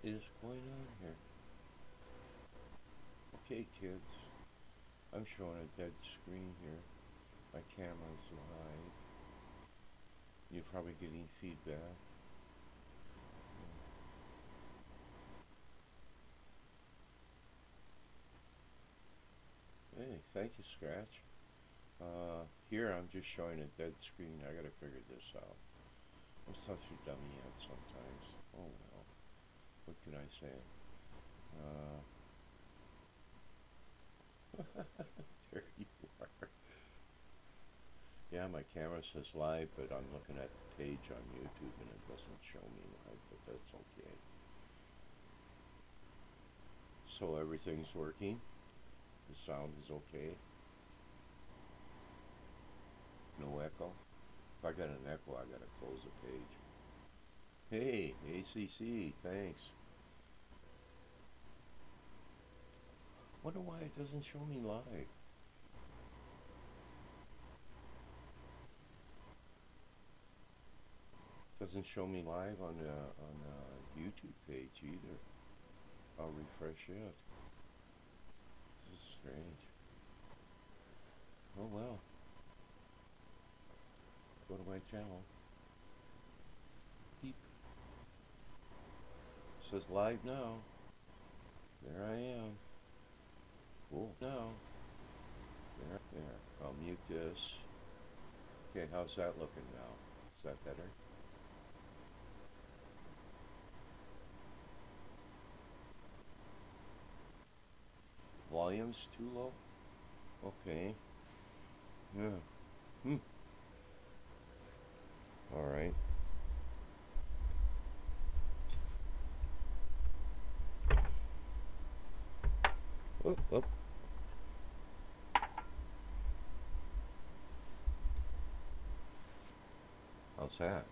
is going on here? Okay, kids, I'm showing a dead screen here. My camera's live. You're probably getting feedback. Hey, thank you, Scratch. Here I'm just showing a dead screen. I gotta figure this out. I'm such a dummy at sometimes. Oh well, what can I say? There you are. Yeah, my camera says live, but I'm looking at the page on YouTube and it doesn't show me live, but that's okay. So everything's working? The sound is okay? No echo? If I got an echo, I gotta close the page. Hey, ACC, thanks. Wonder why it doesn't show me live. Doesn't show me live on the YouTube page either. I'll refresh it. This is strange. Oh well. Go to my channel. Beep. It says live now. There I am. Cool. Now. There. I'll mute this. Okay, how's that looking now? Is that better? Volume's too low? Okay. Yeah. Alright. Oop, oop. How's that?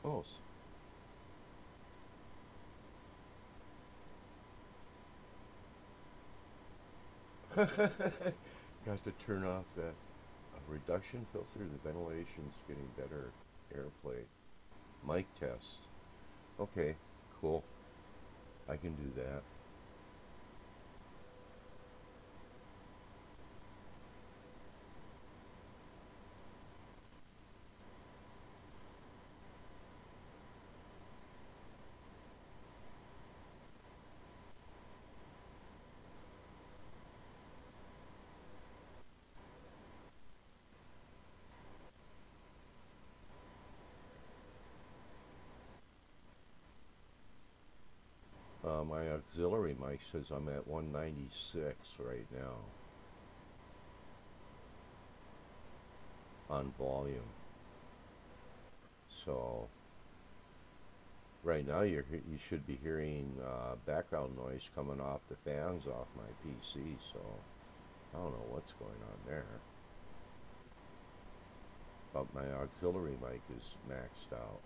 Oh. Got to turn off that reduction filter. The ventilation's getting better airplay. Mic test. Okay, cool. I can do that. My auxiliary mic says I'm at 196 right now on volume. So right now you should be hearing background noise coming off the fans off my PC. So I don't know what's going on there. But my auxiliary mic is maxed out.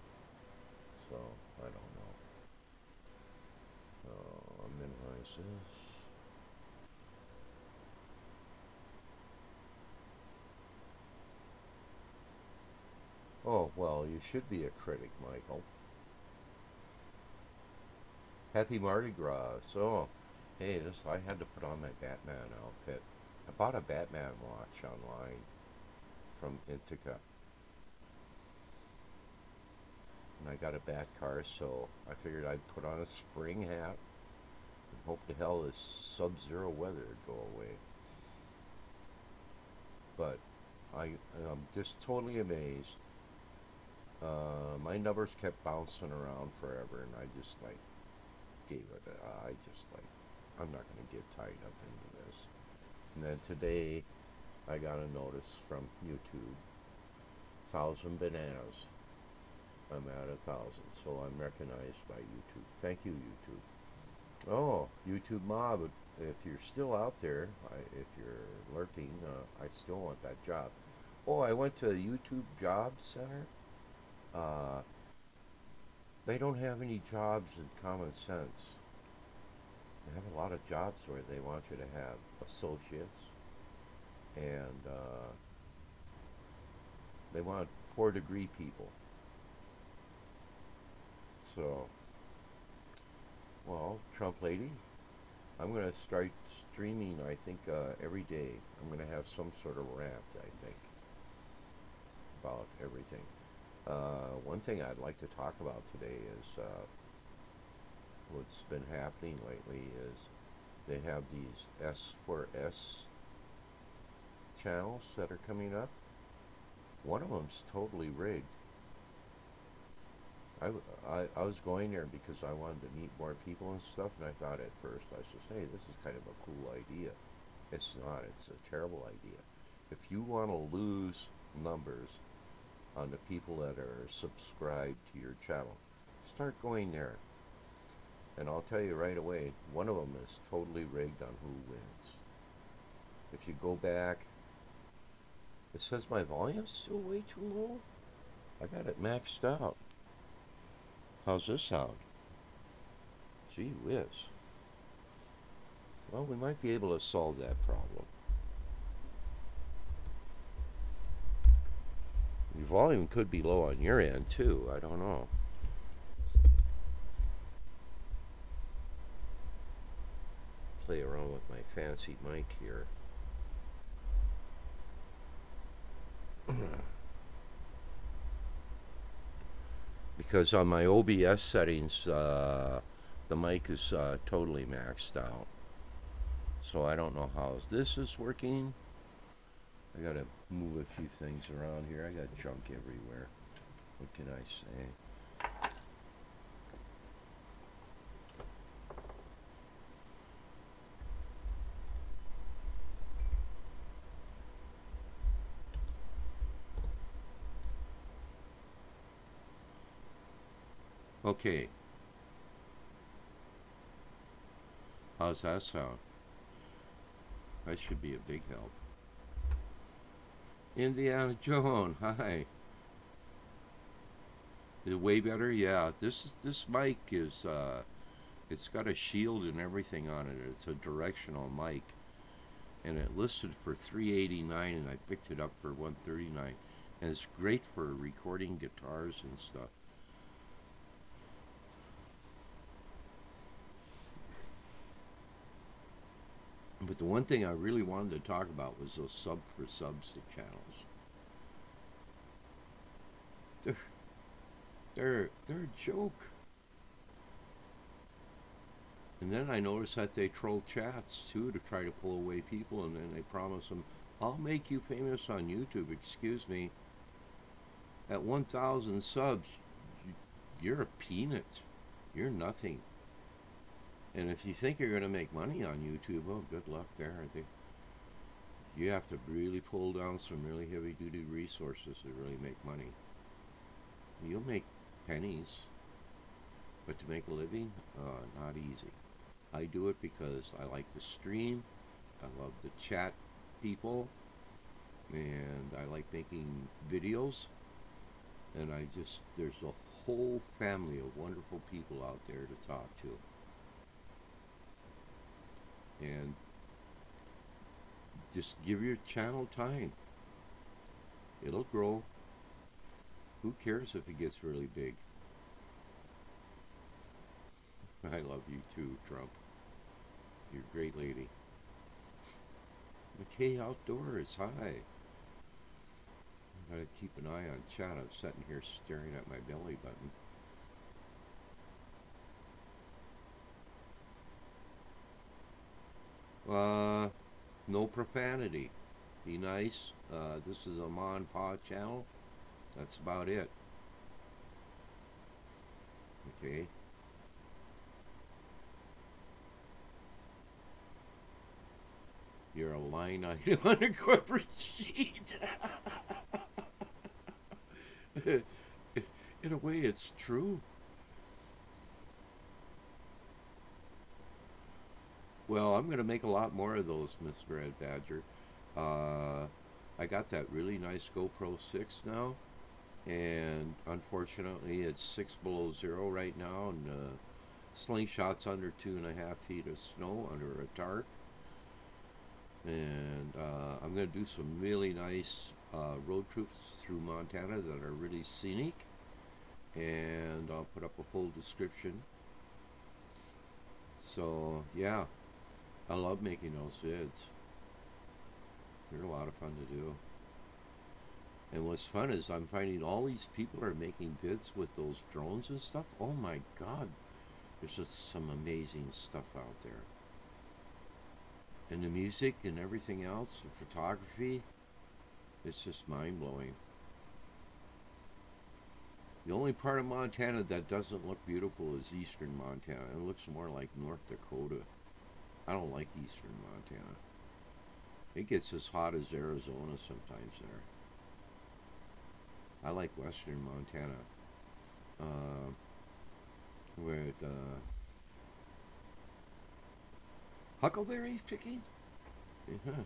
So I don't know. I'll minimize this. Oh, well, you should be a critic, Michael. Happy Mardi Gras. So, hey, I had to put on my Batman outfit. I bought a Batman watch online from Intica. And I got a bat car, so I figured I'd put on a spring hat and hope to hell this sub-zero weather would go away. But I'm just totally amazed. My numbers kept bouncing around forever, and I just like gave it. I'm not going to get tied up into this. And then today, I got a notice from YouTube. 1,000 bananas. I'm at 1,000, so I'm recognized by YouTube. Thank you, YouTube. Oh, YouTube Mob, if you're still out there, if you're lurking, I still want that job. Oh, I went to a YouTube Job Center. they don't have any jobs in common sense. They have a lot of jobs where they want you to have associates, and they want 4-degree people. So, well, Trump lady, I'm going to start streaming, I think, every day. I'm going to have some sort of rant, I think, about everything. One thing I'd like to talk about today is what's been happening lately is they have these S4S channels that are coming up. One of them's totally rigged. I was going there because I wanted to meet more people and stuff, and I thought at first, I said, hey, this is kind of a cool idea. It's not. It's a terrible idea. If you want to lose numbers on the people that are subscribed to your channel, start going there. And I'll tell you right away, one of them is totally rigged on who wins. If you go back, it says my volume's still way too low. I got it maxed out. How's this sound? Gee whiz. Well, we might be able to solve that problem. Your volume could be low on your end too, I don't know. Play around with my fancy mic here. Because on my OBS settings, the mic is totally maxed out. So I don't know how this is working. I gotta move a few things around here. I got junk everywhere. What can I say? Okay. How's that sound? That should be a big help. Indiana Jones, hi. Is it way better? Yeah. This mic is it's got a shield and everything on it. It's a directional mic, and it listed for $389, and I picked it up for $139, and it's great for recording guitars and stuff. But the one thing I really wanted to talk about was those sub-for-subs to channels. They're a joke. And then I noticed that they troll chats too to try to pull away people, and then they promise them, I'll make you famous on YouTube. Excuse me. At 1,000 subs, you're a peanut. You're nothing. And if you think you're going to make money on YouTube, well, good luck there. You have to really pull down some really heavy-duty resources to really make money. You'll make pennies, but to make a living, not easy. I do it because I like to stream, I love to chat people, and I like making videos, and there's a whole family of wonderful people out there to talk to. And just give your channel time. It'll grow. Who cares if it gets really big? I love you too, Trump. You're a great lady. McKay Outdoors, hi. I gotta keep an eye on chat. I'm sitting here staring at my belly button. No profanity. Be nice. This is a Ma and Pa channel. That's about it. Okay. You're a line item on a corporate sheet. In a way, it's true. Well, I'm going to make a lot more of those, Miss Red Badger. I got that really nice GoPro 6 now, and unfortunately it's 6 below 0 right now, and slingshots under 2.5 feet of snow under a tarp. And I'm going to do some really nice road trips through Montana that are really scenic, and I'll put up a full description. So yeah, I love making those vids. They're a lot of fun to do. And what's fun is I'm finding all these people are making vids with those drones and stuff. Oh my god, there's just some amazing stuff out there. And the music and everything else, the photography, it's just mind blowing. The only part of Montana that doesn't look beautiful is eastern Montana. It looks more like North Dakota. I don't like eastern Montana. It gets as hot as Arizona sometimes there. I like western Montana. With huckleberry picking? Yeah.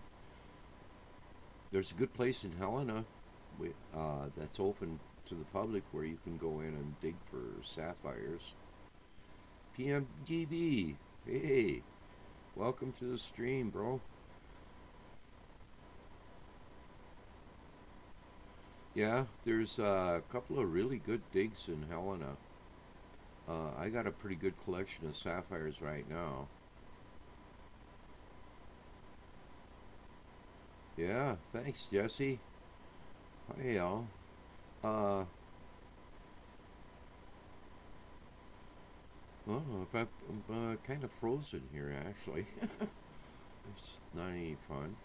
There's a good place in Helena that's open to the public where you can go in and dig for sapphires. PMGB, hey, welcome to the stream, bro. Yeah, there's a couple of really good digs in Helena. I got a pretty good collection of sapphires right now. Yeah, thanks, Jesse. Hi, y'all. Uh, well, I'm kind of frozen here, actually. It's not any fun.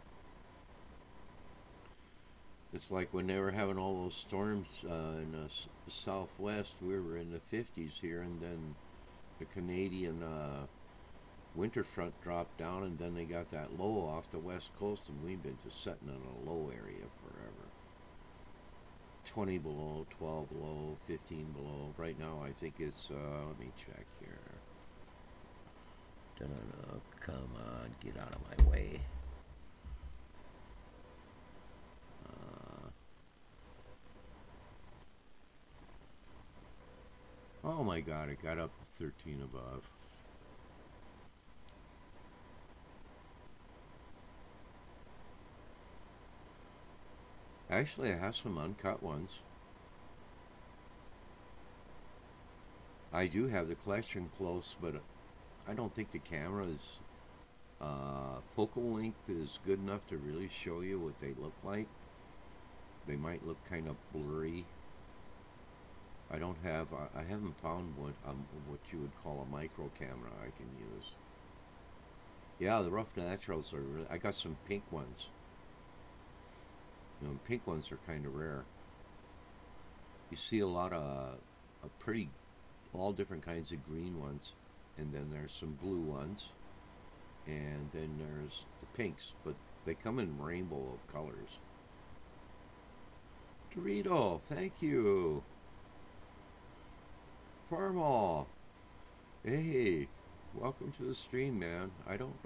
It's like when they were having all those storms in the southwest, we were in the 50s here, and then the Canadian winter front dropped down, and then they got that low off the west coast, and we've been just sitting in a low area forever. 20 below, 12 below, 15 below. Right now, I think it's, let me check here. No, come on, get out of my way. Oh my god, it got up to 13 above. Actually, I have some uncut ones. I do have the collection close, but I don't think the camera's focal length is good enough to really show you what they look like. They might look kind of blurry. I don't have, I haven't found what you would call a micro camera I can use. Yeah, the rough naturals are really, I got some pink ones. You know, pink ones are kind of rare. You see a lot of pretty, all different kinds of green ones, and then there's some blue ones, and then there's the pinks, but they come in rainbow of colors. Dorito, thank you. Farmall, hey, welcome to the stream, man. I don't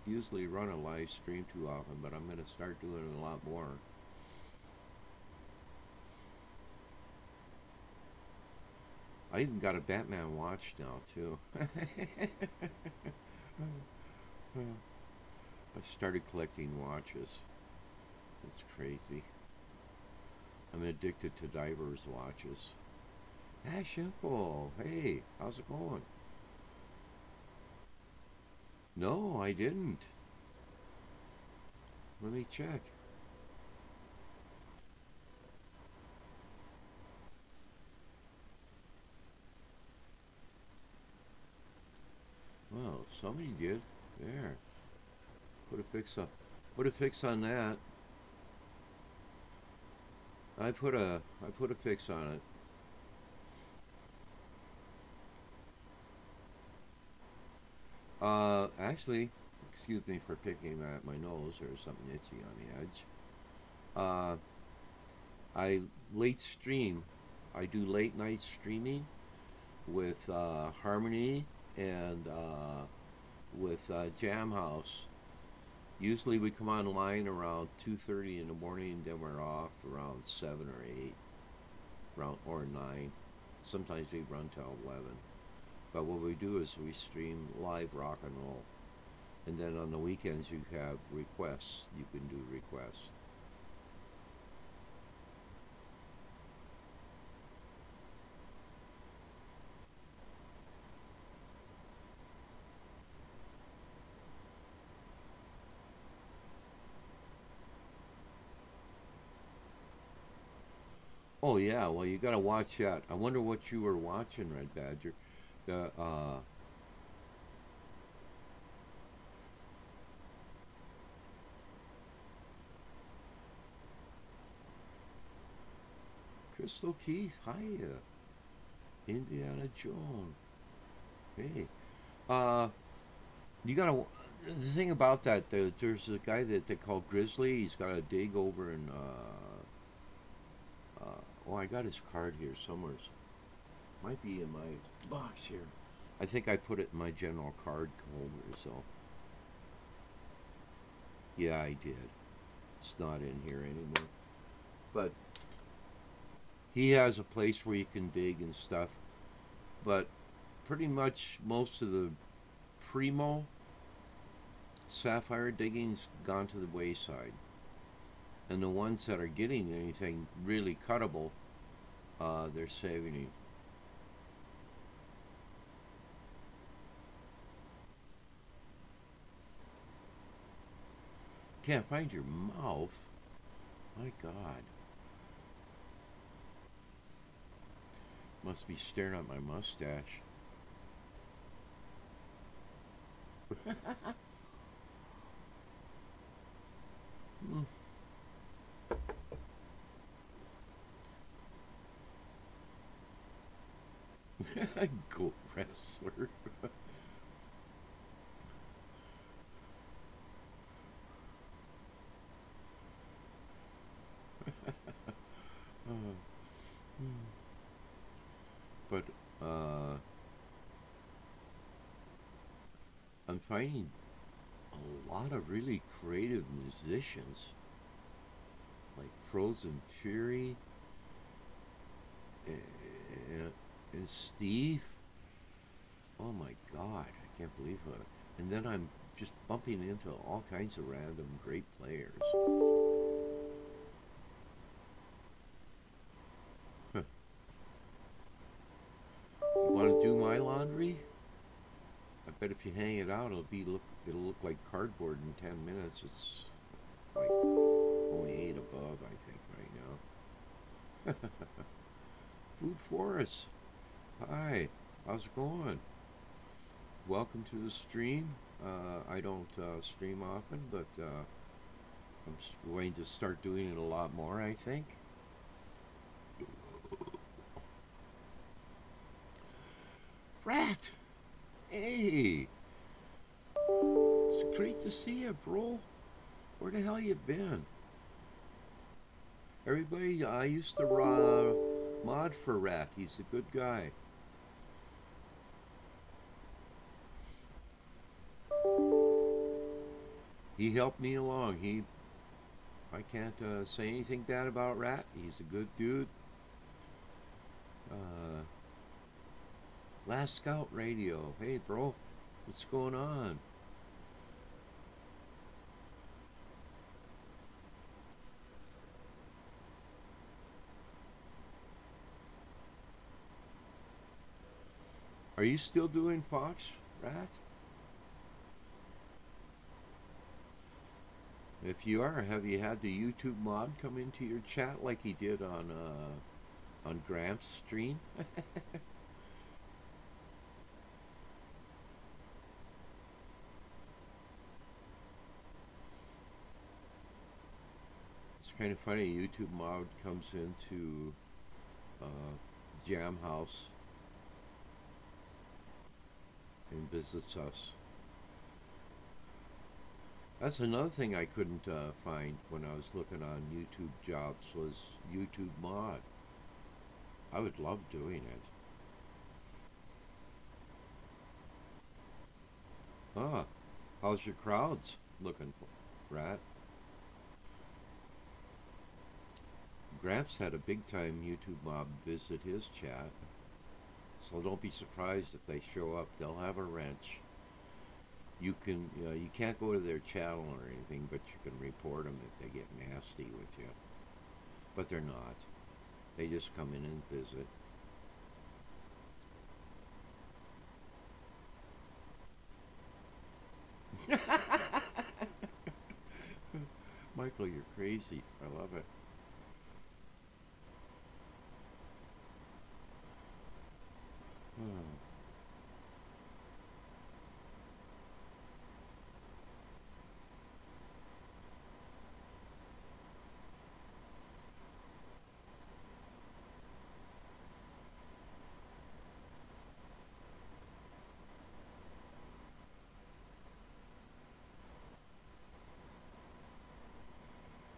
usually run a live stream too often, but I'm going to start doing it a lot more. I even got a Batman watch now, too. I started collecting watches. It's crazy. I'm addicted to divers watches. Ah, Shimple, hey, how's it going? No, I didn't. Let me check. Well, somebody did. There. Put a fix on that. I put a fix on it. Actually, excuse me for picking at my nose. There's something itchy on the edge. I late stream. I do late night streaming with Harmony and with Jam House. Usually we come online around 2:30 in the morning, then we're off around 7 or 8. around or 9. Sometimes we run till 11. But what we do is we stream live rock and roll. And then on the weekends you have requests. You can do requests. Oh yeah, well you gotta watch that. I wonder what you were watching, Red Badger. The Crystal Keith, hiya. Indiana Jones. Hey. Uh you gotta the thing about that, there's a guy that they call Grizzly. He's got a dig over in oh, I got his card here somewhere. Might be in my box here. I think I put it in my general card holder, so. Yeah, I did. It's not in here anymore. But he has a place where you can dig and stuff. But pretty much most of the primo sapphire digging's gone to the wayside. And the ones that are getting anything really cuttable, they're saving it. Can't find your mouth. My God. Must be staring at my mustache. Hmm. Goat wrestler. uh, but I'm finding a lot of really creative musicians, like Frozen Fury and Steve. Oh my God, I can't believe it. And then I'm just bumping into all kinds of random great players. Huh. You want to do my laundry? I bet if you hang it out, it'll look like cardboard in 10 minutes. It's like only 8 above, I think, right now. Food Forest. Hi, how's it going? Welcome to the stream. I don't stream often, but I'm going to start doing it a lot more, I think. Rat! Hey! It's great to see you, bro. Where the hell you been? Everybody, I used to mod for Rat. He's a good guy. He helped me along. I can't say anything bad about Rat. He's a good dude. Last Scout Radio. Hey, bro. What's going on? Are you still doing Fox, Rat? If you are, have you had the YouTube mod come into your chat like he did on Gramps' stream? It's kind of funny. YouTube mod comes into Jam House and visits us. That's another thing I couldn't find when I was looking on YouTube jobs was YouTube mod. I would love doing it. Ah, how's your crowds looking for, Rat? Gramps had a big time YouTube mob visit his chat, so don't be surprised if they show up. They'll have a wrench. You can't go to their channel or anything, but you can report them if they get nasty with you. But they're not. They just come in and visit. Michael, you're crazy. I love it. Hmm.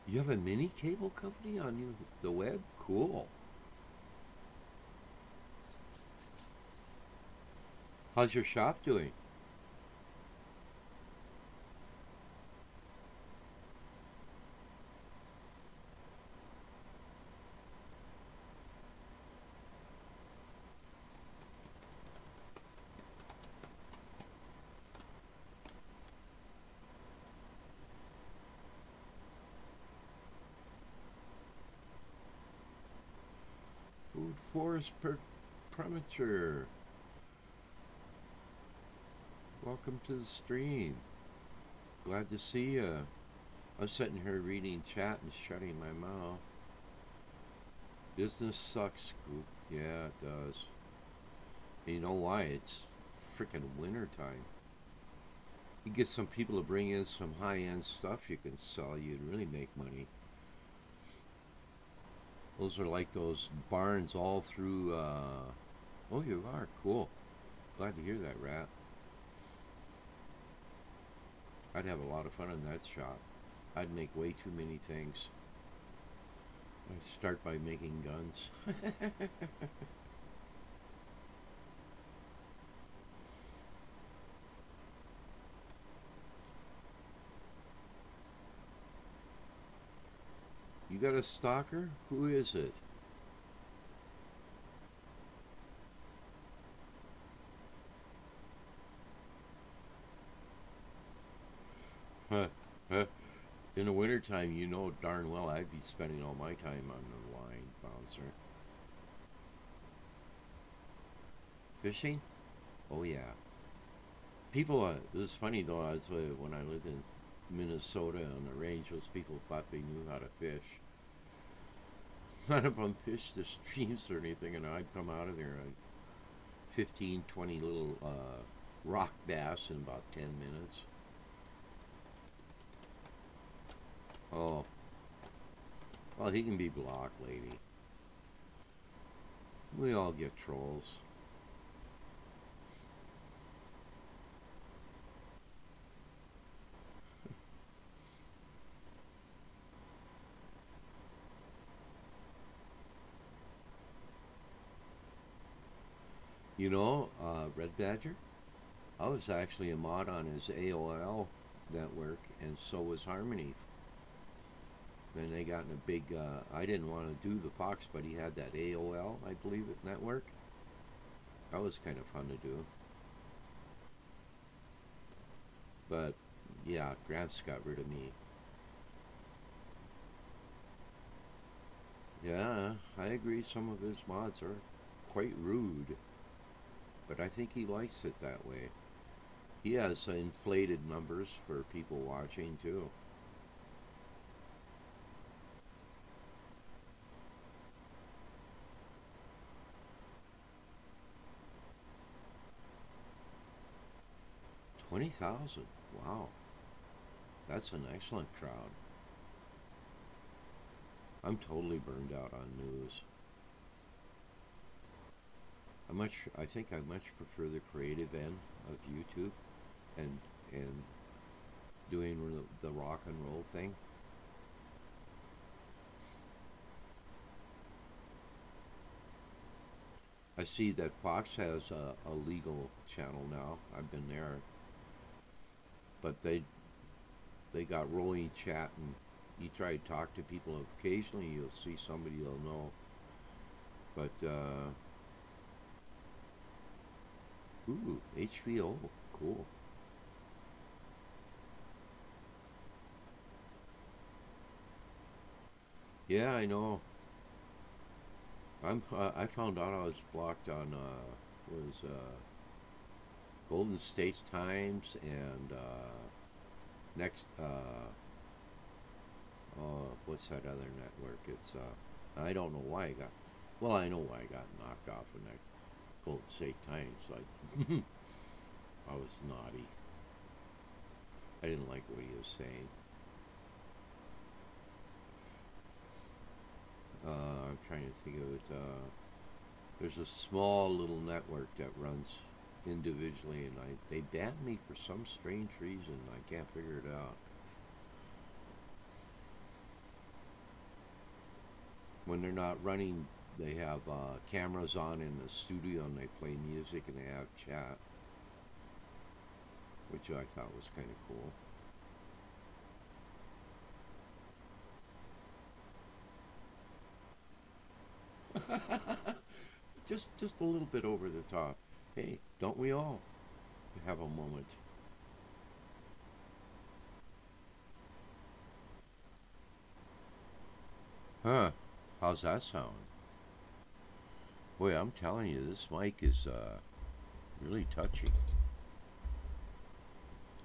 You have a mini cable company on the web? Cool. How's your shop doing? Food Forest Premature. Welcome to the stream. Glad to see you. I'm sitting here reading chat and shutting my mouth. Business sucks, Scoop. Yeah, it does. And you know why? It's freaking winter time. You get some people to bring in some high-end stuff you can sell, you'd really make money. Those are like those barns all through, oh, you are? Cool. Glad to hear that, Rat. I'd have a lot of fun in that shop. I'd make way too many things. I'd start by making guns. You got a stalker? Who is it? Huh, huh. In the wintertime, you know darn well I'd be spending all my time on the line bouncer. Fishing? Oh yeah. People, it was funny though, when I lived in Minnesota on the range, those people thought they knew how to fish. None of them fished the streams or anything, and I'd come out of there like 15, 20 little rock bass in about 10 minutes. Oh, well, he can be blocked, lady. We all get trolls. You know, Red Badger, I was actually a mod on his AOL network, and so was Harmony. Then they got in a big, I didn't want to do the Fox, but he had that AOL, I believe, network. That was kind of fun to do. But, yeah, Gramps got rid of me. Yeah, I agree some of his mods are quite rude, but I think he likes it that way. He has inflated numbers for people watching, too. $20,000. Wow. That's an excellent crowd. I'm totally burned out on news. I think I much prefer the creative end of YouTube and and doing the rock and roll thing. I see that Fox has a legal channel now. I've been there, but they got rolling chat and you try to talk to people. Occasionally, you'll see somebody you'll know, but ooh, HVO, cool. Yeah, I know. I found out I was blocked on was Golden States Times and next what's that other network? It's I don't know why I got. Well, I know why I got knocked off in that Golden State Times. Like I was naughty. I didn't like what he was saying. I'm trying to think of it. There's a small little network that runs individually, and they banned me for some strange reason. I can't figure it out. When they're not running, they have cameras on in the studio, and they play music and they have chat, which I thought was kind of cool. Just a little bit over the top. Hey, don't we all have a moment? Huh? How's that sound? Boy, I'm telling you, this mic is really touchy.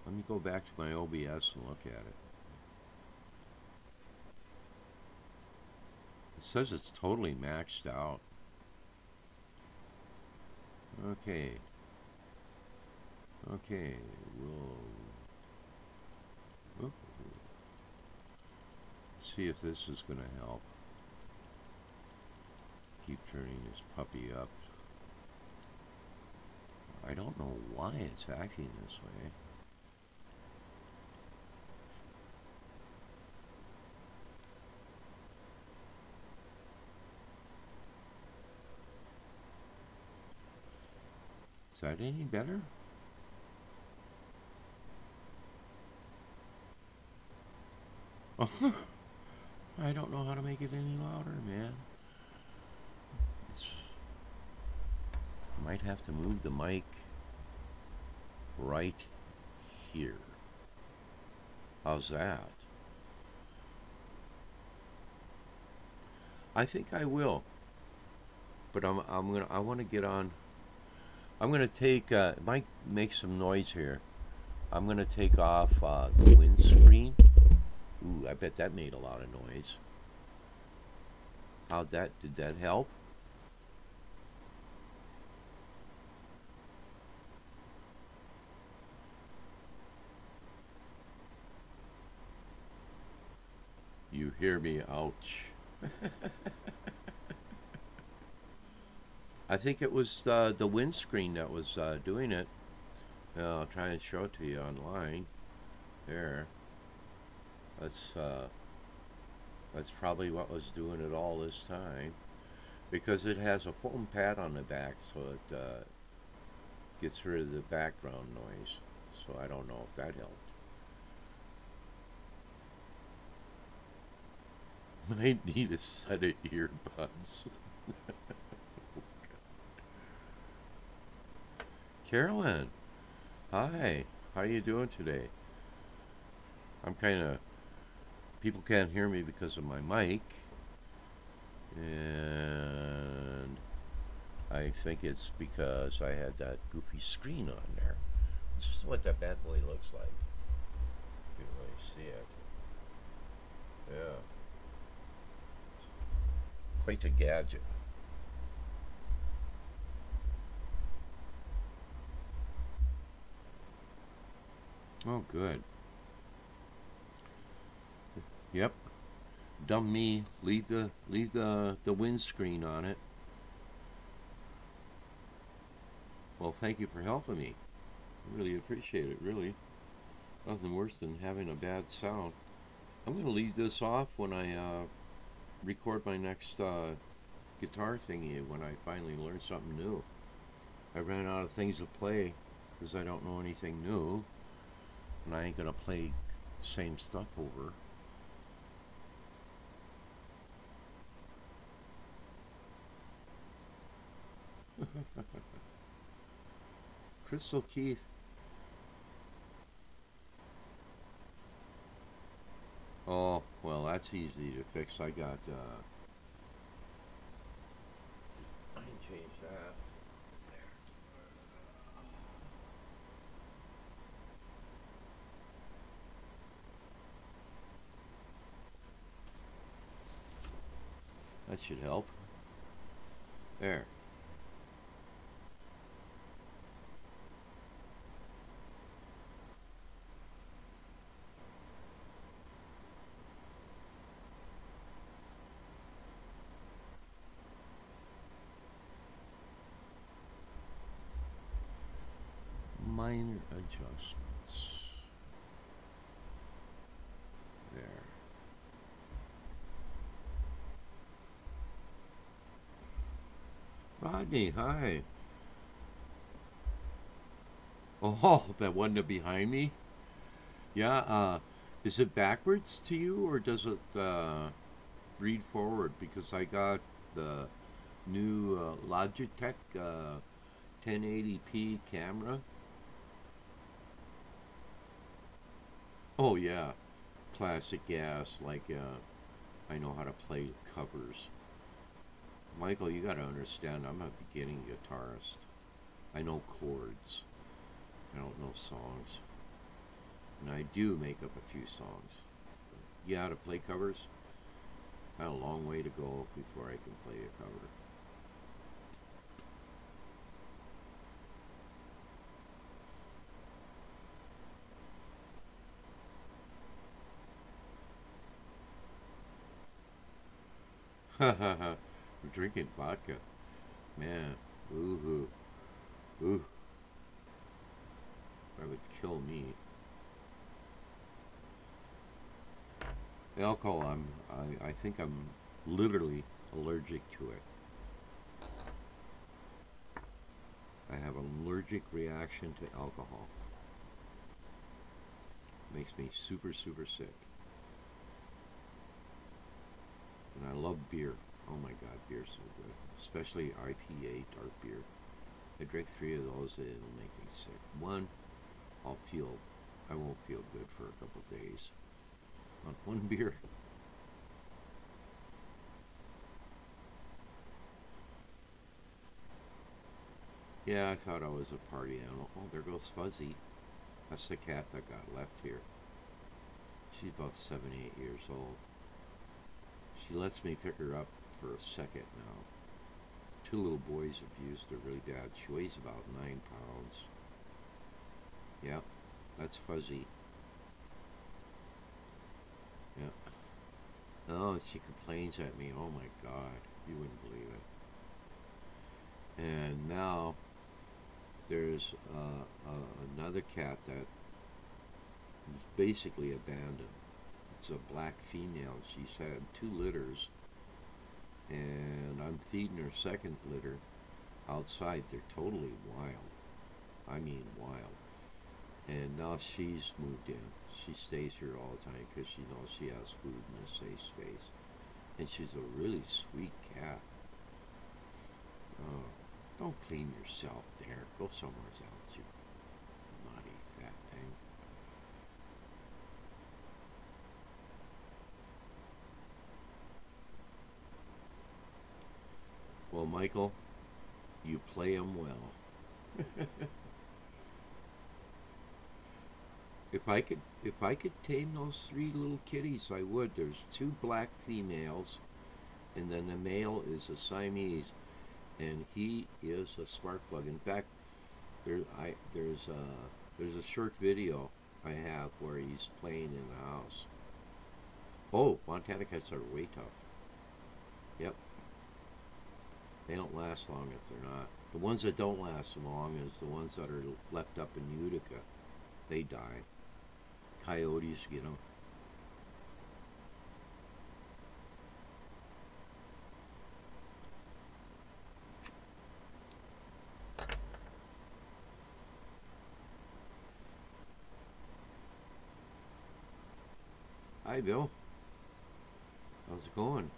Let me go back to my OBS and look at it. It says it's totally maxed out. Okay. Okay, we'll see if this is going to help. Keep turning this puppy up. I don't know why it's acting this way. Is that any better? I don't know how to make it any louder, man. Might have to move the mic right here. How's that? I think I will, but I want to get on. I'm gonna take. It might make some noise here. I'm gonna take off the windscreen. Ooh, I bet that made a lot of noise. Did that help? You hear me? Ouch. I think it was the windscreen that was doing it. I'll try and show it to you online. There. That's probably what was doing it all this time, because it has a foam pad on the back, so it gets rid of the background noise. So I don't know if that helped. Might need a set of earbuds. Carolyn, hi. How you doing today? I'm kind of. People can't hear me because of my mic, and I think it's because I had that goofy screen on there. This is what that bad boy looks like. You can really see it. Yeah. Quite a gadget. Oh, good. Yep. Dumb me. Leave the windscreen on it. Well, thank you for helping me. I really appreciate it. Really, nothing worse than having a bad sound. I'm gonna leave this off when I record my next guitar thingy. When I finally learn something new. I ran out of things to play because I don't know anything new, and I ain't gonna play the same stuff over. Crystal Keith. Oh, well, that's easy to fix. I got, I can change that. That should help. There. Minor adjustments. There. Rodney, hi. Oh, that one behind me? Yeah, is it backwards to you or does it read forward? Because I got the new Logitech 1080p camera. Oh, yeah. Classic gas, like I know how to play covers. Michael, you gotta understand, I'm a beginning guitarist. I know chords. I don't know songs. And I do make up a few songs. You know how to play covers? I have a long way to go before I can play a cover. I'm drinking vodka. Man, ooh, ooh, that would kill me. Alcohol, I think I'm literally allergic to it. I have an allergic reaction to alcohol. Makes me super, super sick. And I love beer. Oh my god, beer's so good. Especially IPA dark beer. I drink 3 of those, it'll make me sick. One, I won't feel good for a couple days. On one beer. Yeah, I thought I was a party animal. Oh, there goes Fuzzy. That's the cat that got left here. She's about 7, 8 years old. She lets me pick her up for a second now. 2 little boys abused her really bad. She weighs about 9 pounds. Yep, that's Fuzzy. Yep. Oh, she complains at me. Oh my god, you wouldn't believe it. And now there's another cat that is basically abandoned. It's a black female. She's had 2 litters, and I'm feeding her second litter outside. They're totally wild. I mean wild. And now she's moved in. She stays here all the time because she knows she has food in a safe space. And she's a really sweet cat. Oh, don't clean yourself there. Go somewhere else, you naughty fat thing. Well, Michael, you play 'em well. If I could tame those 3 little kitties, I would. There's 2 black females, and then the male is a Siamese, and he is a spark plug. In fact, there's a short video I have where he's playing in the house. Oh, Montana cats are way tough. Yep, they don't last long if they're not. The ones that don't last long is the ones that are left up in Utica. They die. Coyotes get them. Hi, Bill. How's it going?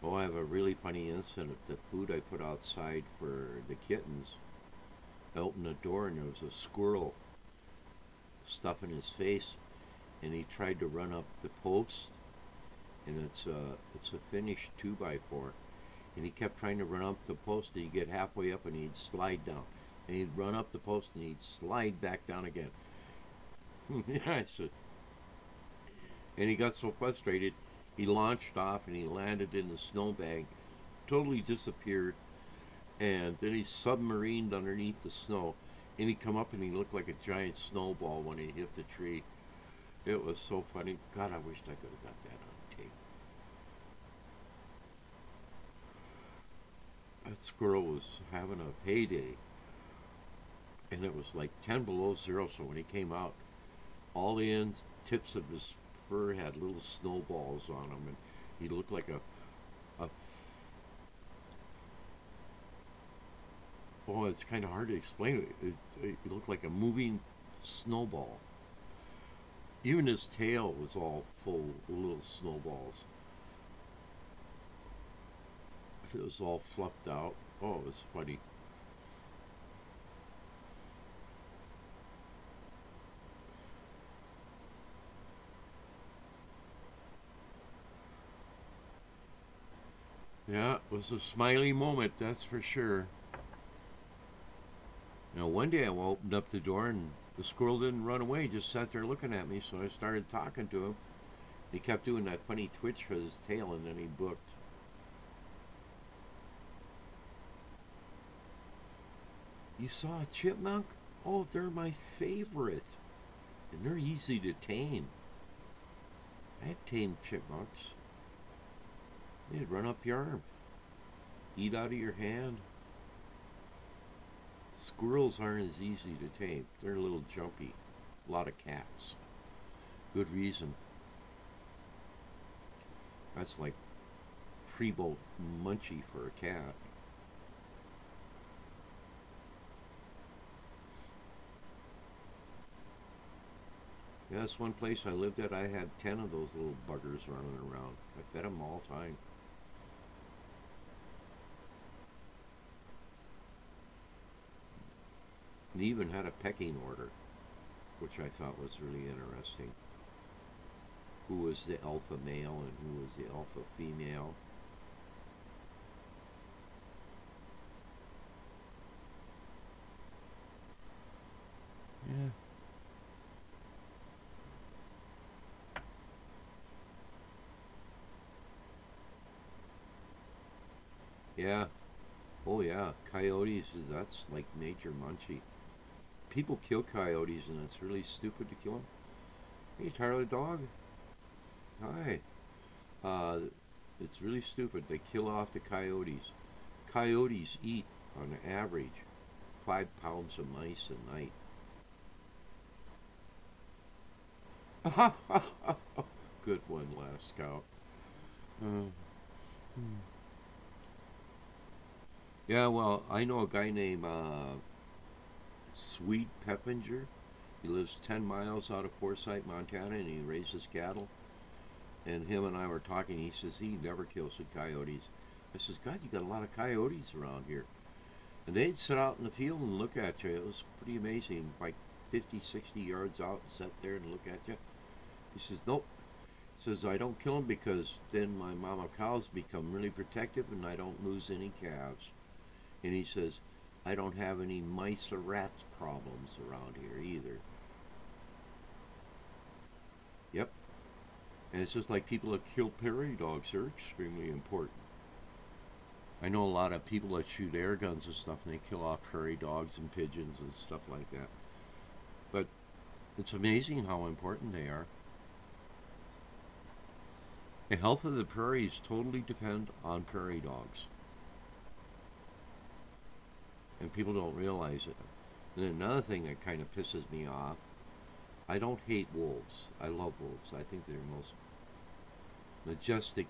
Oh, I have a really funny incident. The food I put outside for the kittens, I opened the door and there was a squirrel stuffing his face, and he tried to run up the post, and it's a finished 2x4, and he kept trying to run up the post, and he'd get halfway up and he'd slide down, and he'd run up the post and he'd slide back down again. Yeah, I said, and he got so frustrated, he launched off and he landed in the snowbank, totally disappeared, and then he submarined underneath the snow, and he come up and he looked like a giant snowball when he hit the tree. It was so funny. God, I wished I could have got that on tape. That squirrel was having a heyday, and it was like 10 below zero. So when he came out, all the ends tips of his fur had little snowballs on him, and he looked like a oh, it's kind of hard to explain. It looked like a moving snowball. Even his tail was all full of little snowballs. It was all fluffed out. Oh, it was funny. Yeah, it was a smiley moment, that's for sure. Now, one day I opened up the door and the squirrel didn't run away, he just sat there looking at me, so I started talking to him. He kept doing that funny twitch for his tail, and then he booked. You saw a chipmunk? Oh, they're my favorite. And they're easy to tame. I had tamed chipmunks. They'd run up your arm, eat out of your hand. Squirrels aren't as easy to tame. They're a little jumpy. A lot of cats. Good reason. That's like Freebo Munchie for a cat. Yeah, that's one place I lived at. I had 10 of those little buggers running around. I fed them all the time. And even had a pecking order, which I thought was really interesting. Who was the alpha male and who was the alpha female? Yeah. Yeah. Oh yeah. Coyotes, that's like major munchie. People kill coyotes and it's really stupid to kill them. Hey, Tyler dog. Hi. Uh, it's really stupid. They kill off the coyotes. Coyotes eat, on average, 5 pounds of mice a night. Good one, last scout. Uh, yeah, well, I know a guy named Sweet Peppinger. He lives 10 miles out of Forsyth, Montana, and he raises cattle. And him and I were talking. He says he never kills the coyotes. I says, God, you got a lot of coyotes around here. And they'd sit out in the field and look at you. It was pretty amazing. Like 50, 60 yards out and sit there and look at you. He says, nope. He says, I don't kill them because then my mama cows become really protective and I don't lose any calves. And he says, I don't have any mice or rats problems around here either. Yep. And it's just like people that kill prairie dogs. They're extremely important. I know a lot of people that shoot air guns and stuff, and they kill off prairie dogs and pigeons and stuff like that. But it's amazing how important they are. The health of the prairies totally depend on prairie dogs. And people don't realize it. And another thing that kind of pisses me off, I don't hate wolves. I love wolves. I think they're the most majestic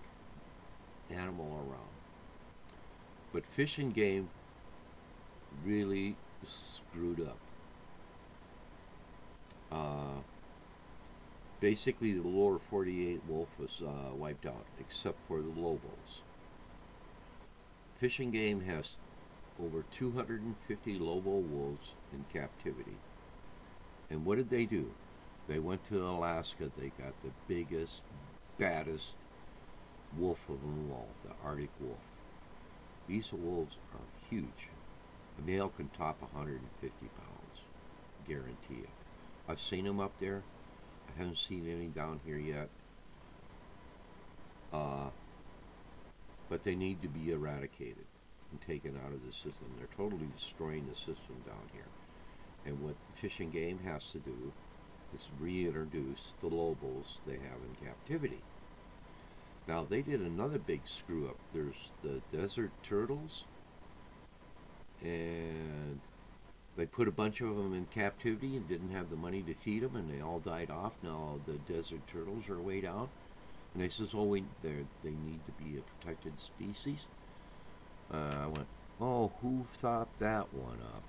animal around. But Fish and Game really screwed up. Basically, the lower 48 wolf was wiped out, except for the Lobos. Fish and Game has over 250 Lobo wolves in captivity. And what did they do? They went to Alaska. They got the biggest, baddest wolf of them all, the Arctic wolf. These wolves are huge. A male can top 150 pounds, guarantee it. I've seen them up there. I haven't seen any down here yet. But they need to be eradicated and taken out of the system. They're totally destroying the system down here. And what Fish and Game has to do is reintroduce the Lobos they have in captivity. Now, they did another big screw up. There's the desert turtles, and they put a bunch of them in captivity and didn't have the money to feed them, and they all died off. Now the desert turtles are way down, and they says, "Oh, they need to be a protected species." I went, "Oh, who thought that one up?"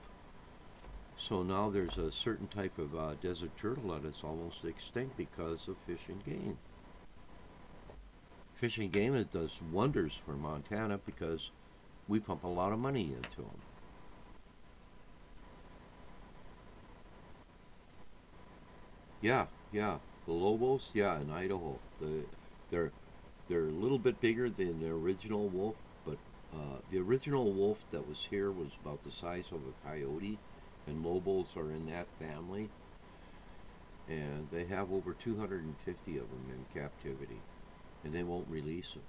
So now there's a certain type of desert turtle that is almost extinct because of Fish and Game. Fish and Game does wonders for Montana because we pump a lot of money into them. Yeah, yeah. The Lobos, yeah, in Idaho. They're they're a little bit bigger than the original wolf, but the original wolf that was here was about the size of a coyote, and Lobos are in that family. And they have over 250 of them in captivity, and they won't release them.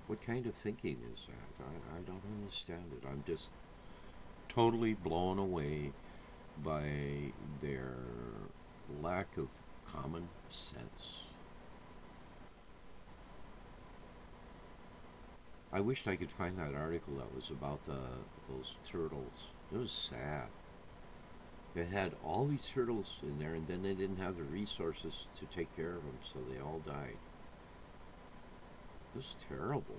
What kind of thinking is that? I don't understand it. I'm just totally blown away by their lack of common sense. I wished I could find that article that was about those turtles. It was sad. They had all these turtles in there, and then they didn't have the resources to take care of them, so they all died. It was terrible.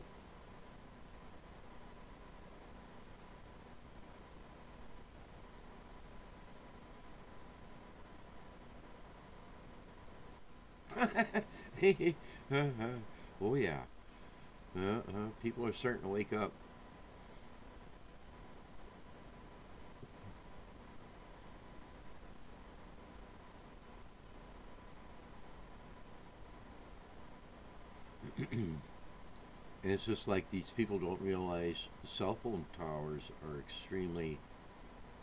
Oh yeah. People are starting to wake up. And it's just like these people don't realize cell phone towers are extremely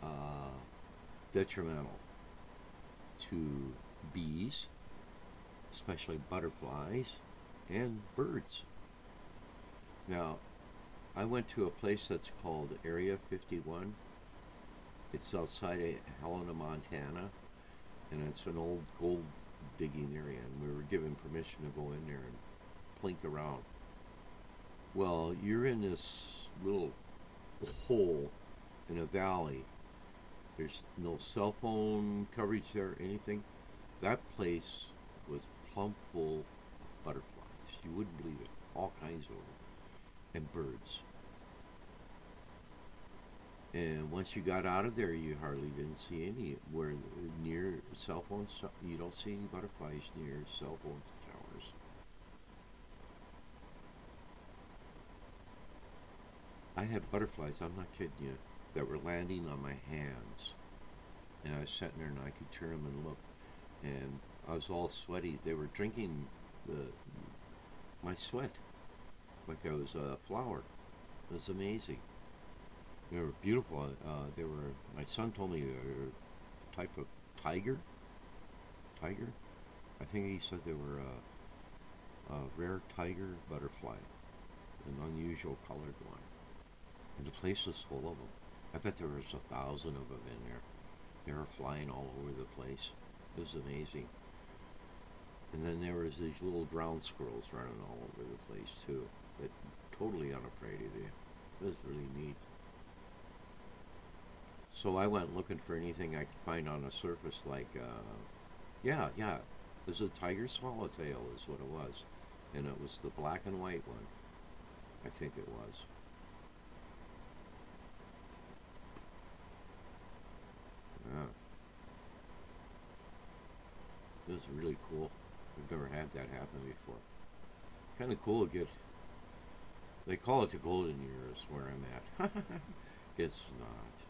uh, detrimental to bees, especially butterflies, and birds. Now, I went to a place that's called Area 51. It's outside of Helena, Montana, and it's an old gold digging area, and we were given permission to go in there and plink around. Well, you're in this little hole in a valley. There's no cell phone coverage there or anything. That place was plumb full of butterflies. You wouldn't believe it. All kinds of them. And birds. And once you got out of there, you hardly didn't see any. Where near cell phones, you don't see any butterflies near cell phone towers. I had butterflies, I'm not kidding you, that were landing on my hands. And I was sitting there and I could turn them and look. And I was all sweaty. They were drinking my sweat like I was a flower. It was amazing. They were beautiful. They were. My son told me they were a type of tiger. Tiger. I think he said they were a rare tiger butterfly, an unusual colored one. And the place was full of them. I bet there was 1,000 of them in there. They were flying all over the place. It was amazing. And then there was these little ground squirrels running all over the place too. That totally unafraid of you. It was really neat. So I went looking for anything I could find on the surface, like, yeah, it was a tiger swallowtail is what it was. And it was the black and white one. I think it was. Yeah. It was really cool. I've never had that happen before. Kind of cool to get They call it the golden years where I'm at. It's not.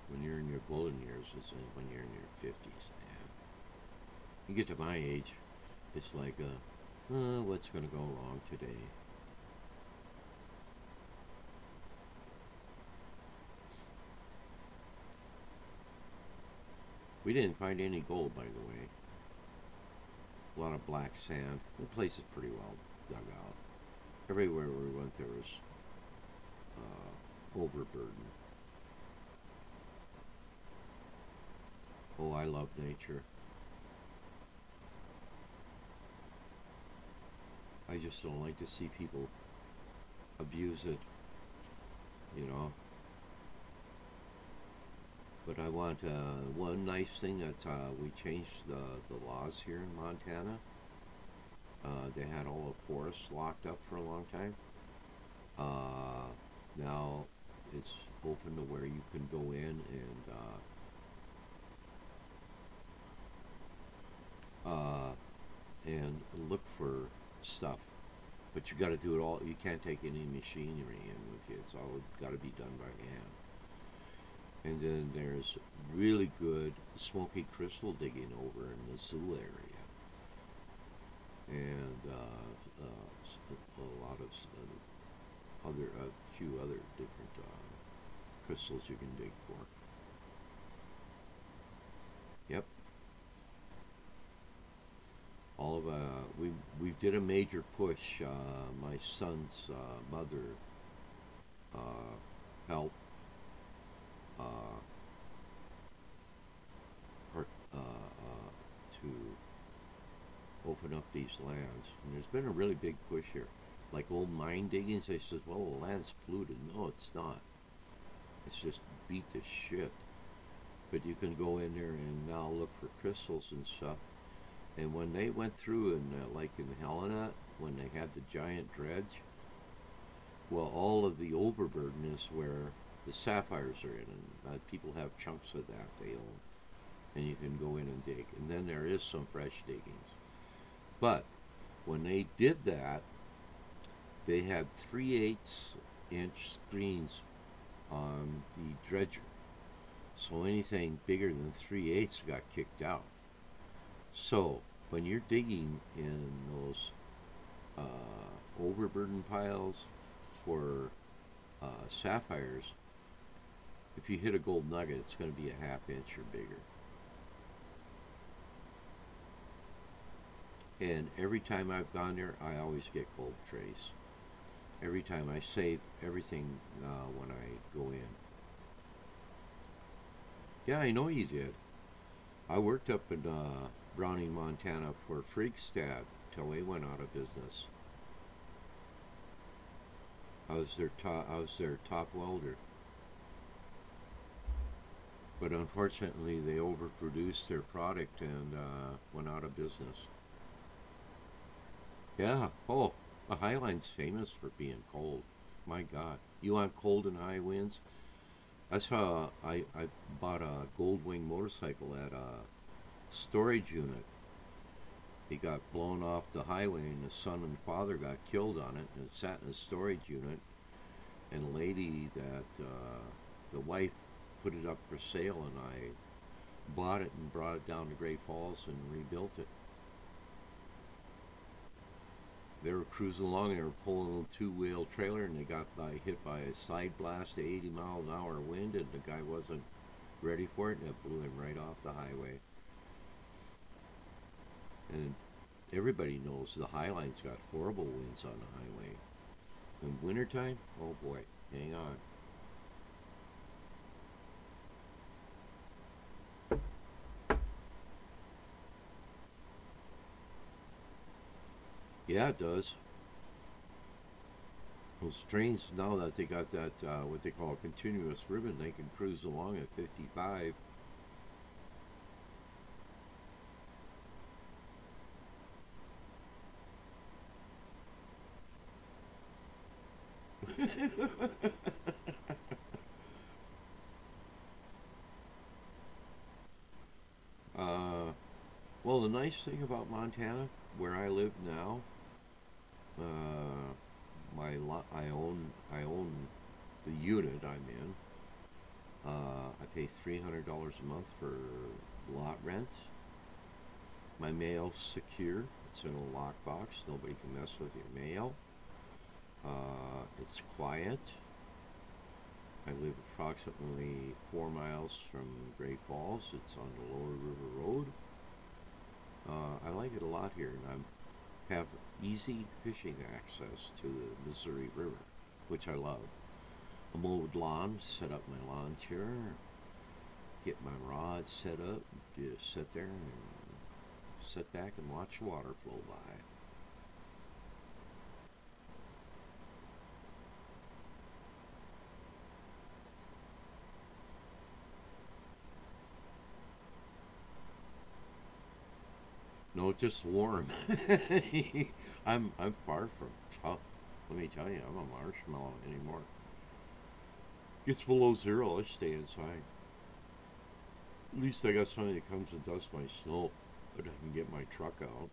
When you're in your golden years, it's when you're in your 50s, man. You get to my age, it's like, what's going to go wrong today? We didn't find any gold, by the way. A lot of black sand. The place is pretty well dug out. Everywhere we went, there was overburden. Oh, I love nature. I just don't like to see people abuse it, you know. But I want one nice thing that we changed the laws here in Montana. They had all the forests locked up for a long time. Now it's open to where you can go in and look for stuff. But you got to do it all. You can't take any machinery in with you. It's all got to be done by hand. And then there's really good smoky crystal digging over in the zoo area, and a lot of a few other different crystals you can dig for. Yep. All of we did a major push. My son's mother helped to open up these lands. And there's been a really big push here. Like old mine diggings, they said, well, the land's polluted. No, it's not. It's just beat to shit. But you can go in there and now look for crystals and stuff. And when they went through, and like in Helena, when they had the giant dredge, well, all of the overburden is where the sapphires are in, and people have chunks of that they own, and you can go in and dig. And then there is some fresh diggings. But when they did that, they had 3/8 inch screens on the dredger. So anything bigger than 3/8 got kicked out. So when you're digging in those overburden piles for sapphires, if you hit a gold nugget, it's going to be a 1/2 inch or bigger. And every time I've gone there, I always get gold trace. Every time I save everything when I go in. Yeah, I know you did. I worked up in Browning, Montana for Freakstad till they went out of business. I was their top welder. But unfortunately, they overproduced their product and went out of business. Yeah. Oh, the Highline's famous for being cold. My God. You want cold and high winds? That's how I bought a Goldwing motorcycle at a storage unit. He got blown off the highway, and the son and father got killed on it, and it sat in a storage unit. And a lady that the wife put it up for sale, and I bought it and brought it down to Great Falls and rebuilt it. They were cruising along, and they were pulling a little two-wheel trailer, and they got hit by a side blast to 80 mile an hour wind, and the guy wasn't ready for it, and it blew him right off the highway. And everybody knows the Highline's got horrible winds on the highway. In wintertime, oh boy, hang on. Yeah, it does. Those trains, now that they got that, what they call a continuous ribbon, they can cruise along at 55. Well, the nice thing about Montana, where I live now, my I own the unit I'm in. I pay $300 a month for lot rent. My mail's secure. It's in a lockbox. Nobody can mess with your mail. It's quiet. I live approximately 4 miles from Great Falls. It's on the Lower River Road. I like it a lot here, and I have easy fishing access to the Missouri River, which I love. A mowed lawn, set up my lawn chair, get my rods set up, just sit there and sit back and watch the water flow by. No, just warm. I'm far from tough. Let me tell you, I'm a marshmallow anymore. Gets below zero, I stay inside. At least I got somebody that comes and does my snow, but I can get my truck out.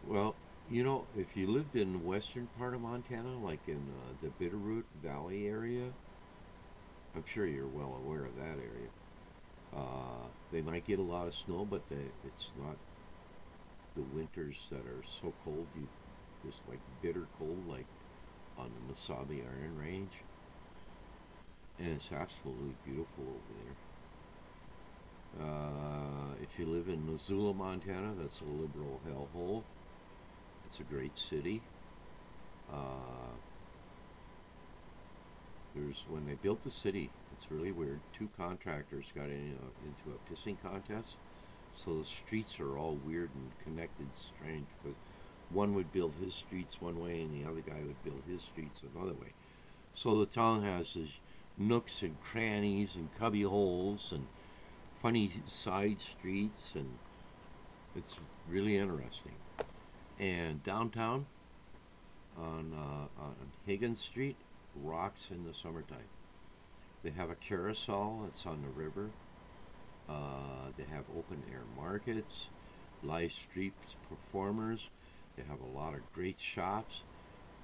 Well, if you lived in the western part of Montana, like in the Bitterroot Valley area, I'm sure you're well aware of that area. They might get a lot of snow, but it's not the winters that are so cold, you just like bitter cold, like on the Mesabi Iron Range. And it's absolutely beautiful over there. If you live in Missoula, Montana, that's a liberal hellhole. It's a great city. Uh, when they built the city, it's really weird. Two contractors got into a pissing contest, so the streets are all weird and connected, strange, because one would build his streets one way and the other guy would build his streets another way. So the town has these nooks and crannies and cubby holes and funny side streets, and it's really interesting. And downtown on Higgins Street rocks in the summertime. They have a carousel that's on the river. They have open air markets, live street performers. They have a lot of great shops,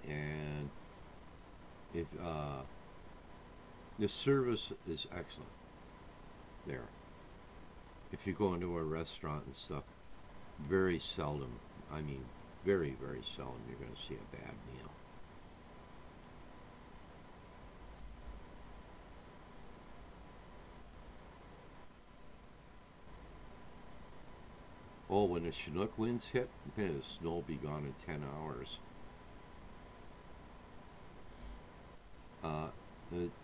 and if the service is excellent there. If you go into a restaurant and stuff, very seldom, I mean very, very seldom, you're going to see a bad meal. Oh, when the Chinook winds hit, the snow will be gone in 10 hours. Uh,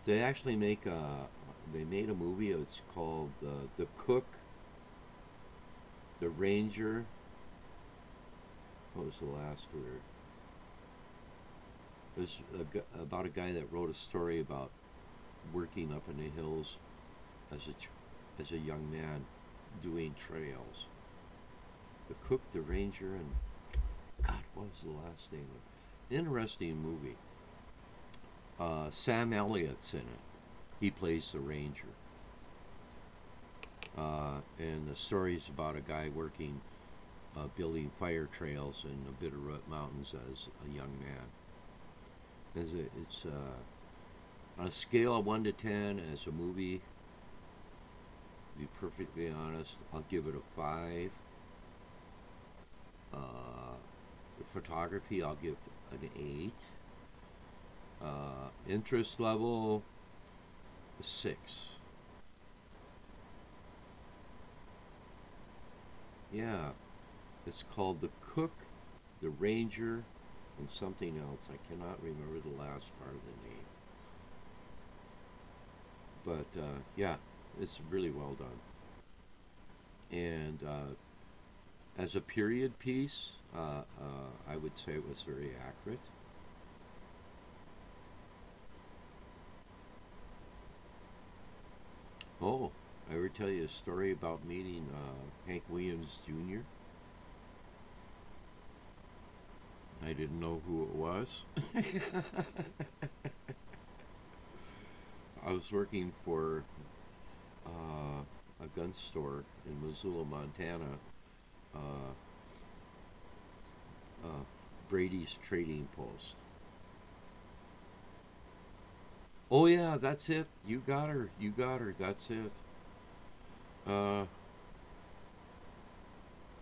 they actually they made a movie, it's called The Cook, The Ranger. What was the last word? It was about a guy that wrote a story about working up in the hills as a young man doing trails. The Cook, the Ranger, and God, what was the last name of it? Interesting movie. Sam Elliott's in it. He plays the ranger. And the story is about a guy working, building fire trails in the Bitterroot Mountains as a young man. It's on a scale of 1 to 10 as a movie. To be perfectly honest, I'll give it a 5. Photography, I'll give an 8. Interest level, a 6. Yeah, it's called The Cook, The Ranger, and something else. I cannot remember the last part of the name. But yeah, it's really well done. And as a period piece, I would say it was very accurate. Oh, I ever tell you a story about meeting Hank Williams Jr.? I didn't know who it was. I was working for a gun store in Missoula, Montana, uh, Brady's Trading Post. Oh yeah, that's it. You got her. You got her. That's it. Uh,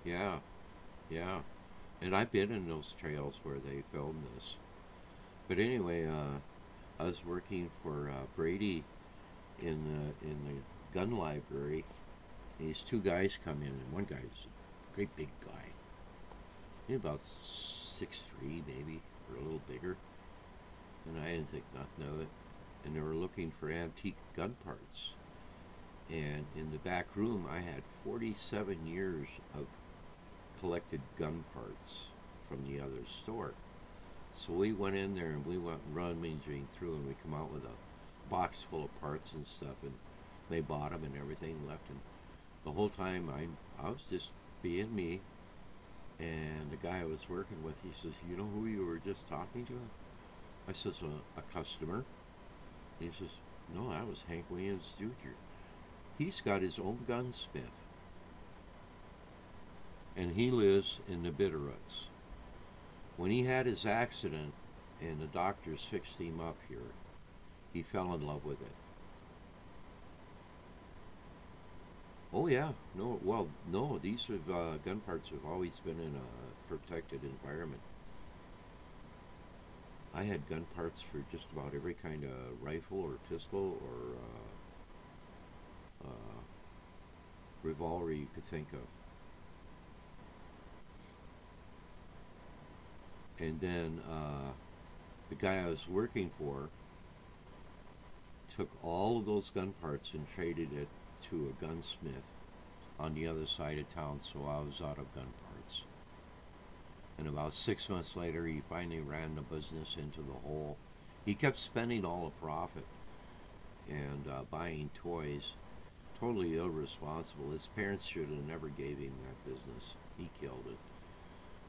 yeah, yeah. And I've been in those trails where they filmed this. But anyway, I was working for Brady in the gun library. And these two guys come in, and one guy's a great big guy. He's about 6'3", maybe, or a little bigger. And I didn't think nothing of it. And they were looking for antique gun parts. And in the back room, I had 47 years of collected gun parts from the other store. So we went in there and we went rummaging through, and we come out with a box full of parts and stuff, and they bought them and everything, left. And the whole time I was just being me. And the guy I was working with, he says, "You know who you were just talking to?" I says, "A customer." He says, "No, that was Hank Williams Jr. He's got his own gunsmith, and he lives in the Bitterroots. When he had his accident and the doctors fixed him up here, he fell in love with it." Oh yeah, no, well, no, these have, gun parts have always been in a protected environment. I had gun parts for just about every kind of rifle or pistol or revolver you could think of. And then the guy I was working for took all of those gun parts and traded it to a gunsmith on the other side of town, so I was out of gun parts. And about 6 months later, he finally ran the business into the hole. He kept spending all the profit and buying toys. Totally irresponsible. His parents should have never gave him that business. He killed it.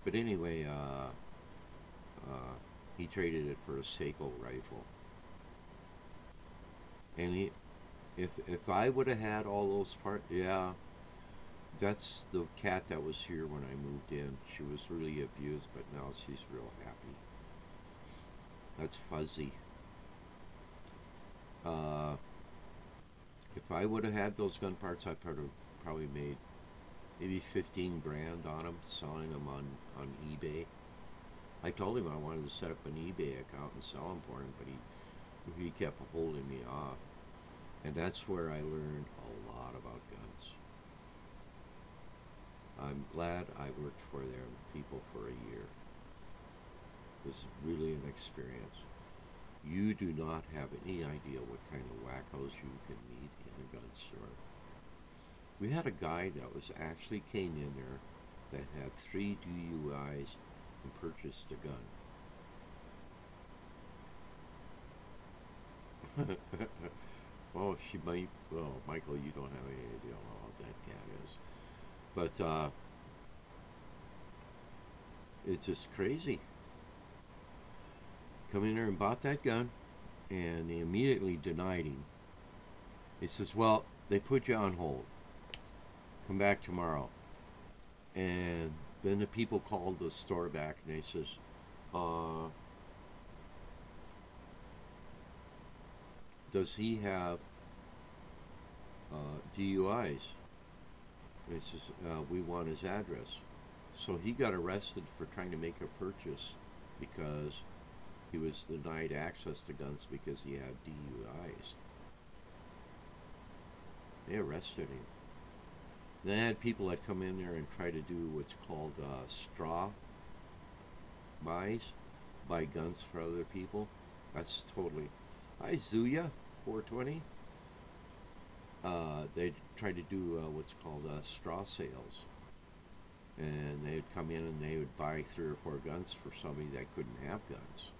But anyway, he traded it for a Seiko rifle. And if I would have had all those parts, yeah, that's the cat that was here when I moved in. She was really abused, but now she's real happy. That's Fuzzy. If I would have had those gun parts, I probably made maybe 15 grand on them, selling them on eBay. I told him I wanted to set up an eBay account and sell them for him, but he kept holding me off. And that's where I learned a lot about guns. I'm glad I worked for them people for a year. It was really an experience. You do not have any idea what kind of wackos you can meet in a gun store. We had a guy that was actually came in there that had 3 DUIs and purchased a gun. Oh, she might. Well, Michael, you don't have any idea how old that cat is. But it's just crazy. Come in there and bought that gun, and they immediately denied him. He says, "Well, they put you on hold. Come back tomorrow." And then the people called the store back, and they says, "Does he have DUIs?" And he says, "We want his address." So he got arrested for trying to make a purchase because he was denied access to guns because he had DUIs. They arrested him. They had people that come in there and try to do what's called straw buys, buy guns for other people. That's totally. Hi, Zuya, 420. They tried to do what's called straw sales. And they'd come in and they would buy 3 or 4 guns for somebody that couldn't have guns.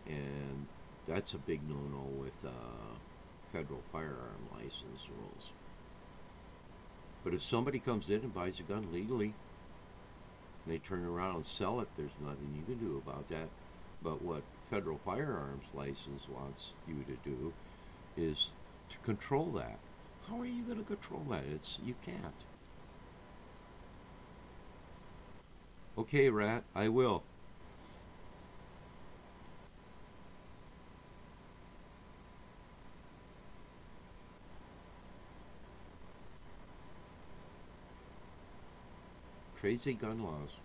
And that's a big no-no with federal firearm license rules. But if somebody comes in and buys a gun legally, and they turn around and sell it, there's nothing you can do about that. But what federal firearms license wants you to do is to control that. How are you going to control that? You can't. Okay, Rat, I will. Crazy gun laws.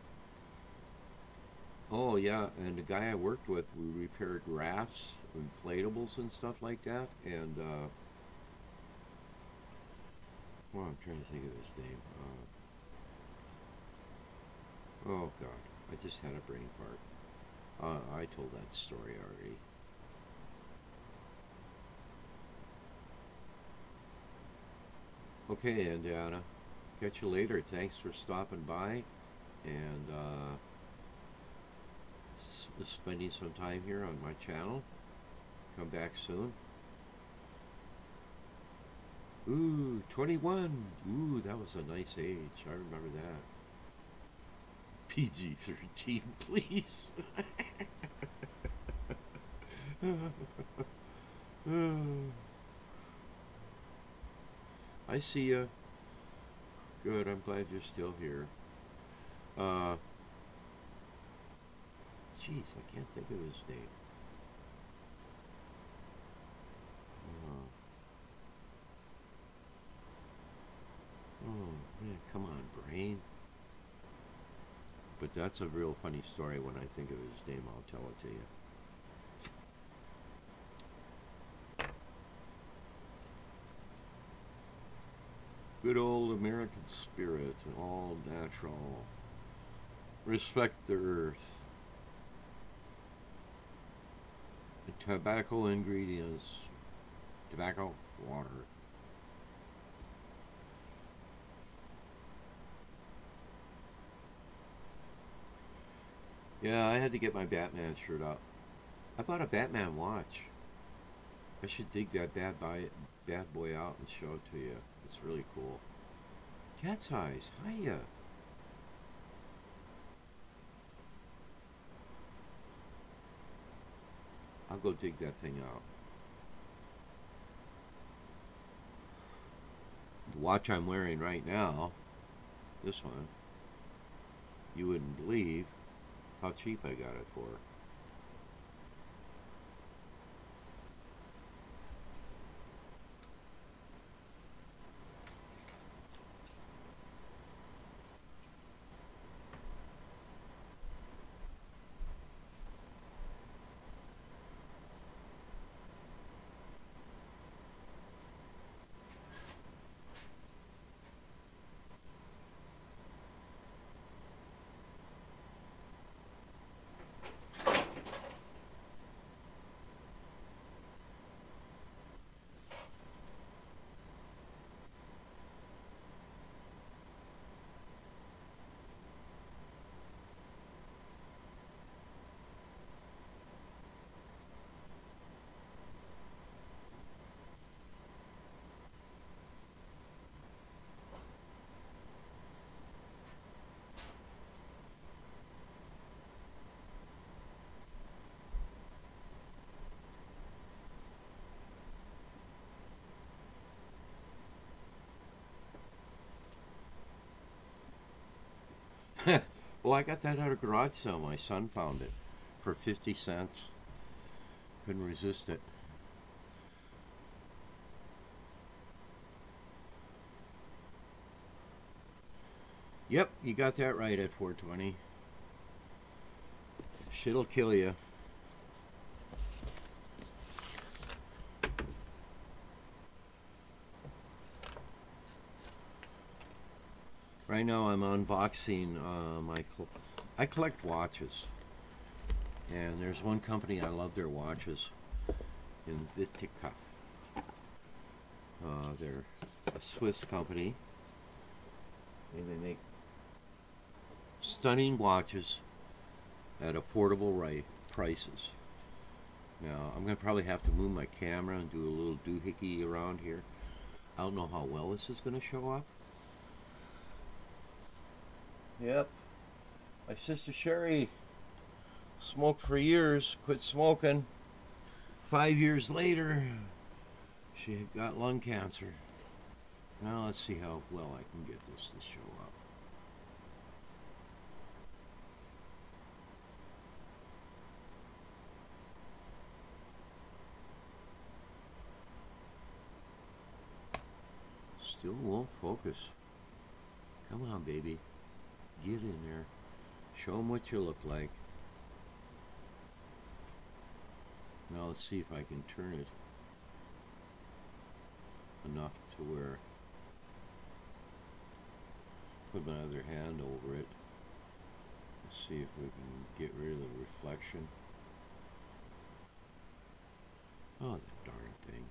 Oh yeah, and the guy I worked with, we repaired rafts, inflatables, and stuff like that. And well, I'm trying to think of his name. Oh God, I just had a brain fart. I told that story already. Okay, Indiana. Catch you later. Thanks for stopping by and spending some time here on my channel. Come back soon. Ooh, 21. Ooh, that was a nice age. I remember that. PG-13, please. I see ya. Good, I'm glad you're still here. Uh, Jeez, I can't think of his name. Uh, oh, man, come on, brain. But that's a real funny story. When I think of his name, I'll tell it to you. Good old American spirit, all natural. Respect the earth. The tobacco ingredients. Tobacco, water. Yeah, I had to get my Batman shirt up. I bought a Batman watch. I should dig that bad boy out and show it to you. It's really cool. Cat's eyes, hiya. I'll go dig that thing out. The watch I'm wearing right now, this one, you wouldn't believe how cheap I got it for. Well, I got that at a garage sale. My son found it for 50 cents. Couldn't resist it. Yep, you got that right at 420. Shit'll kill you. Right now I'm unboxing I collect watches. And there's one company I love their watches. Invitica. They're a Swiss company. And they make stunning watches at affordable prices. Now, I'm going to probably have to move my camera and do a little doohickey around here. I don't know how well this is going to show up. Yep. My sister Sherry smoked for years, quit smoking. 5 years later, she had got lung cancer. Now let's see how well I can get this to show up. Still won't focus. Come on, baby. Get in there. Show them what you look like. Now let's see if I can turn it enough to where, put my other hand over it. Let's see if we can get rid of the reflection. Oh, the darn thing.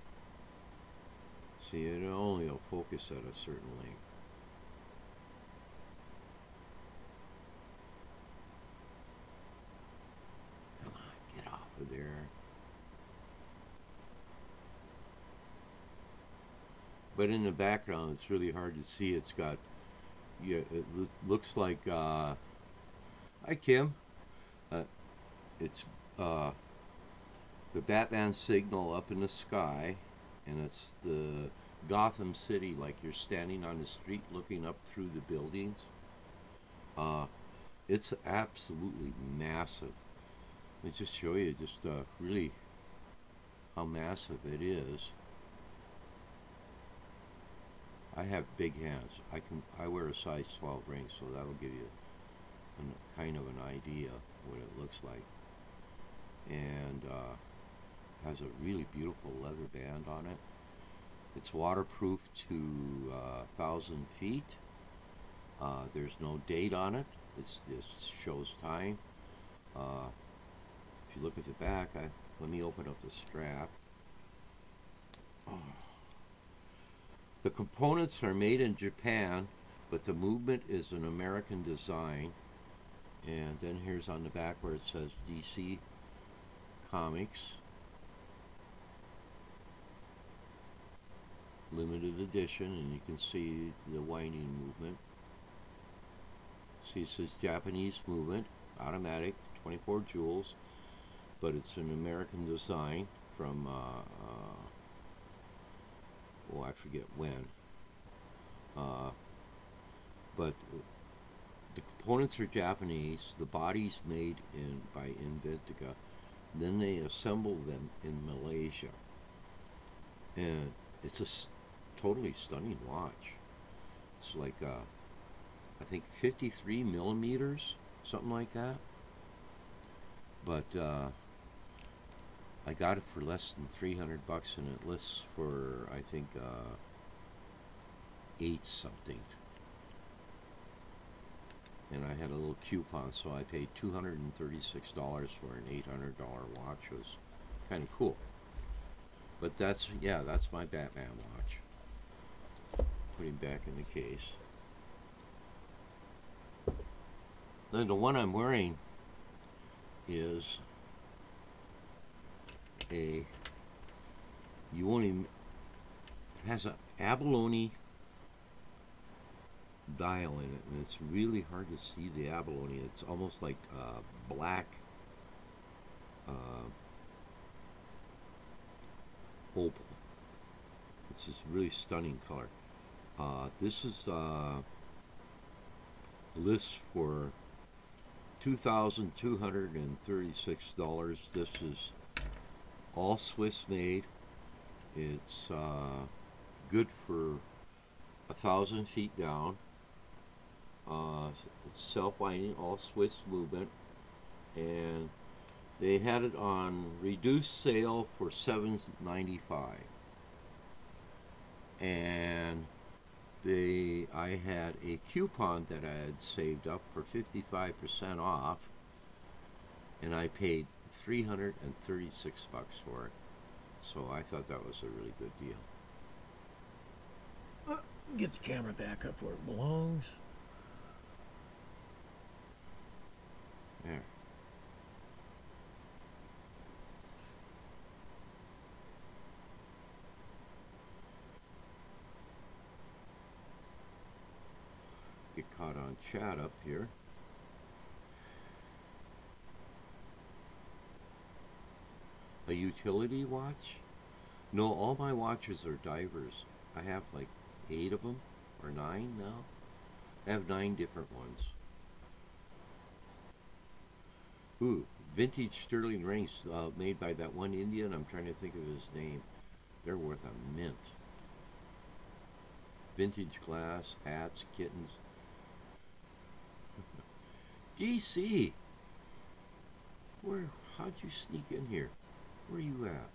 See, it only will focus at a certain length. Come on, get off of there. But in the background, it's really hard to see. It's got, yeah, it looks like, hi Kim. It's the Batman signal up in the sky, and it's the Gotham City, like you're standing on the street looking up through the buildings. It's absolutely massive. Let me just show you just really how massive it is. I have big hands. I wear a size 12 ring, so that'll give you kind of an idea what it looks like. And has a really beautiful leather band on it. It's waterproof to 1,000 feet. There's no date on it. It just shows time. If you look at the back, let me open up the strap. Oh. The components are made in Japan, but the movement is an American design. And then here's on the back where it says DC Comics. Limited edition, and you can see the winding movement. See, it says Japanese movement, automatic, 24 joules, but it's an American design from oh, I forget when. But the components are Japanese. The body's made by Inventica. Then they assemble them in Malaysia, and it's a totally stunning watch. It's like I think 53 millimeters, something like that. But I got it for less than 300 bucks, and it lists for, I think, 8 something. And I had a little coupon, so I paid $236 for an $800 watch. It was kind of cool. But that's, yeah, that's my Batman watch. Put him back in the case. Then the one I'm wearing is it has an abalone dial in it, and it's really hard to see the abalone. It's almost like black opal. It's this really stunning color. This is lists for $2,236. This is all Swiss made. It's good for 1,000 feet down. It's self-winding, all Swiss movement, and they had it on reduced sale for $7.95, and I had a coupon that I had saved up for 55% off, and I paid $336 for it. So I thought that was a really good deal. Get the camera back up where it belongs. There. Get caught on chat up here. A utility watch? No, all my watches are divers. I have like 8 of them, or 9 now. I have 9 different ones. Ooh, vintage sterling rings made by that one Indian. I'm trying to think of his name. They're worth a mint. vintage glass, hats, kittens. DC, where? How'd you sneak in here? Where are you at?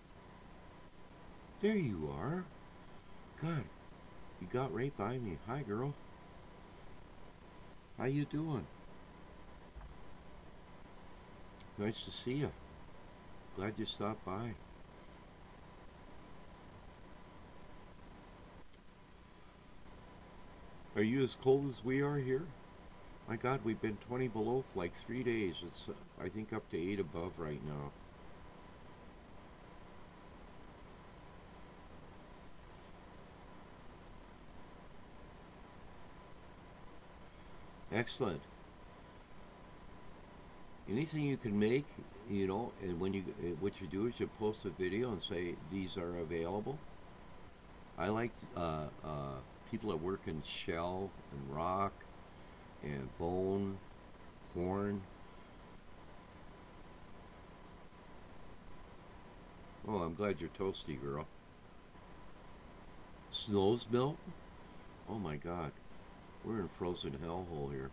There you are. God, you got right by me. Hi, girl. How you doing? Nice to see you. Glad you stopped by. Are you as cold as we are here? My God, we've been 20 below for like 3 days. It's, I think, up to 8 above right now. Excellent. Anything you can make, you know, and when you, what you do is you post a video and say these are available. I like people that work in shell and rock and bone, horn. Oh, I'm glad you're toasty, girl. Snow's melting? Oh my God, we're in frozen hellhole here.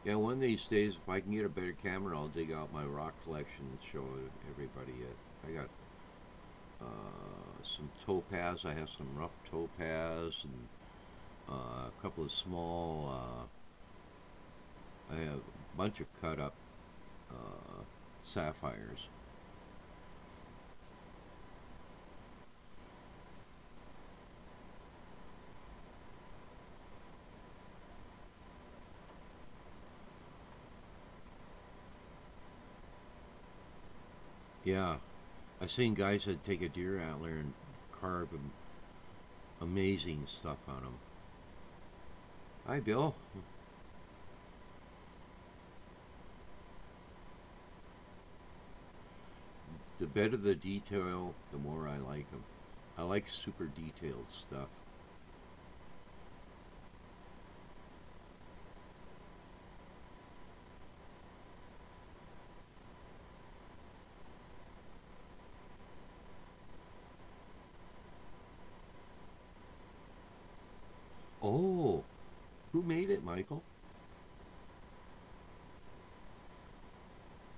Yeah, one of these days, if I can get a better camera, I'll dig out my rock collection and show everybody it. I got some topaz. I have some rough topaz and a couple of small. I have a bunch of cut up sapphires. Yeah, I've seen guys that take a deer antler and carve amazing stuff on them. Hi, Bill. The better the detail, the more I like them. I like super detailed stuff. Oh, who made it, Michael?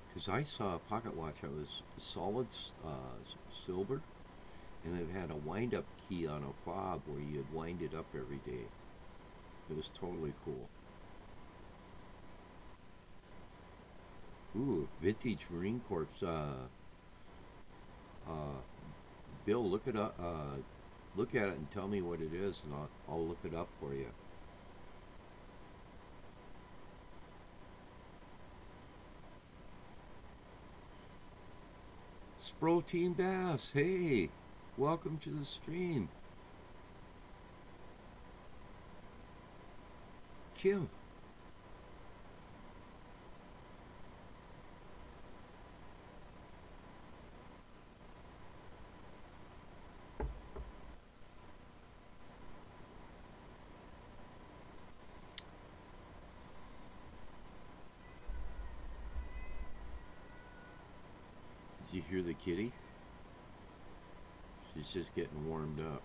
Because I saw a pocket watch that was solid silver, and it had a wind-up key on a fob where you'd wind it up every day. It was totally cool. Ooh, vintage Marine Corps. Uh, Bill, look it up. Look at it and tell me what it is, and I'll look it up for you. Spro Team Bass, hey, welcome to the stream. Kim. Did you hear the kitty? She's just getting warmed up.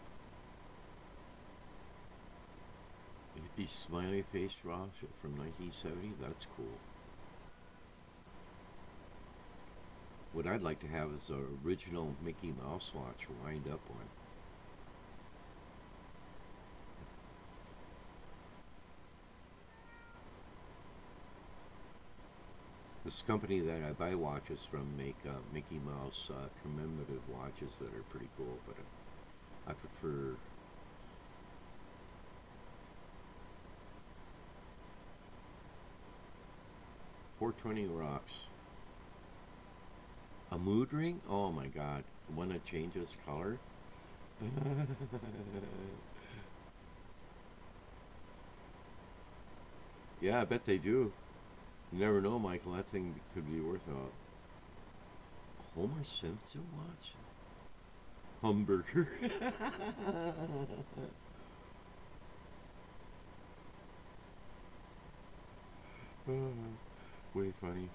It could be smiley face Ross from 1970. That's cool. What I'd like to have is the original Mickey Mouse watch, wind up one. This company that I buy watches from make Mickey Mouse commemorative watches that are pretty cool, but I prefer. 420 rocks. A mood ring? Oh my God, the one that changes color. Yeah, I bet they do. You never know, Michael. That thing could be worth a Homer Simpson watch. Hamburger. Way funny.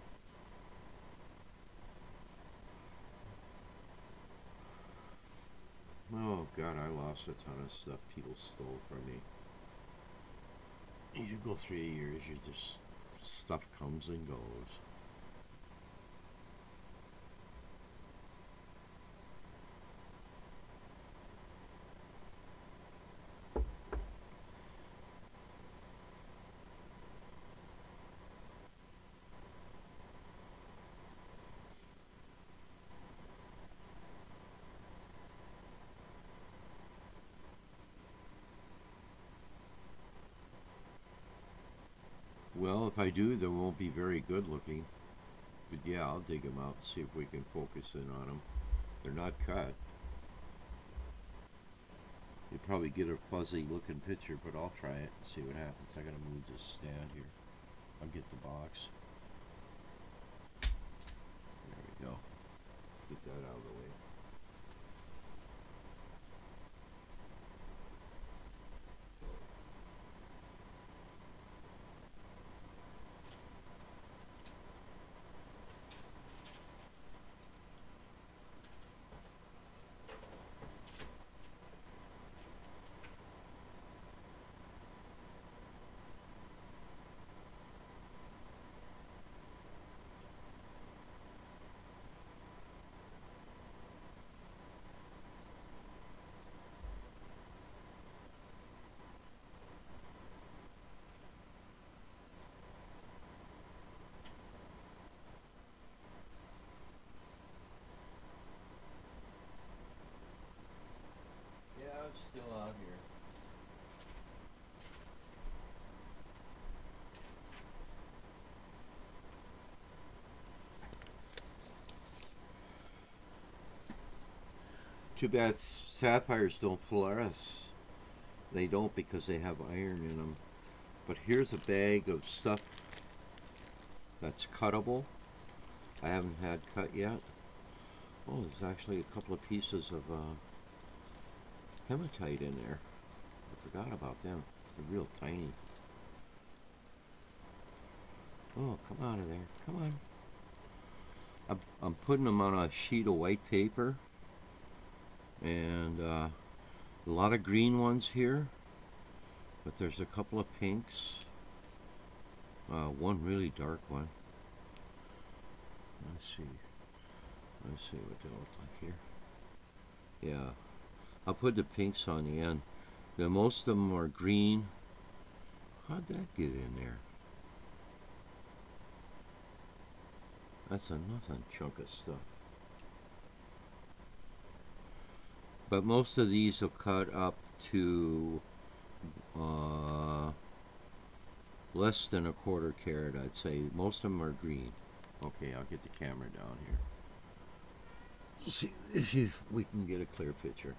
God, I lost a ton of stuff people stole from me. You go 3 years, you just, stuff comes and goes. Well, if I do, they won't be very good looking. But yeah, I'll dig them out and see if we can focus in on them. They're not cut. You'll probably get a fuzzy looking picture, but I'll try it and see what happens. I gotta move this stand here. I'll get the box. There we go. Get that out of the way. Yeah, it's still out here. Too bad sapphires don't fluoresce. They don't because they have iron in them. But here's a bag of stuff that's cuttable. I haven't had cut yet. Oh, there's actually a couple of pieces of hematite in there. I forgot about them. They're real tiny. Oh, come out of there. Come on. I'm putting them on a sheet of white paper. And a lot of green ones here. But there's a couple of pinks. One really dark one. Let's see what they look like here. Yeah, I'll put the pinks on the end. Now, most of them are green. How'd that get in there? That's a nothing chunk of stuff. But most of these will cut up to less than a quarter carat, I'd say. Most of them are green. Okay, I'll get the camera down here. See if we can get a clear picture.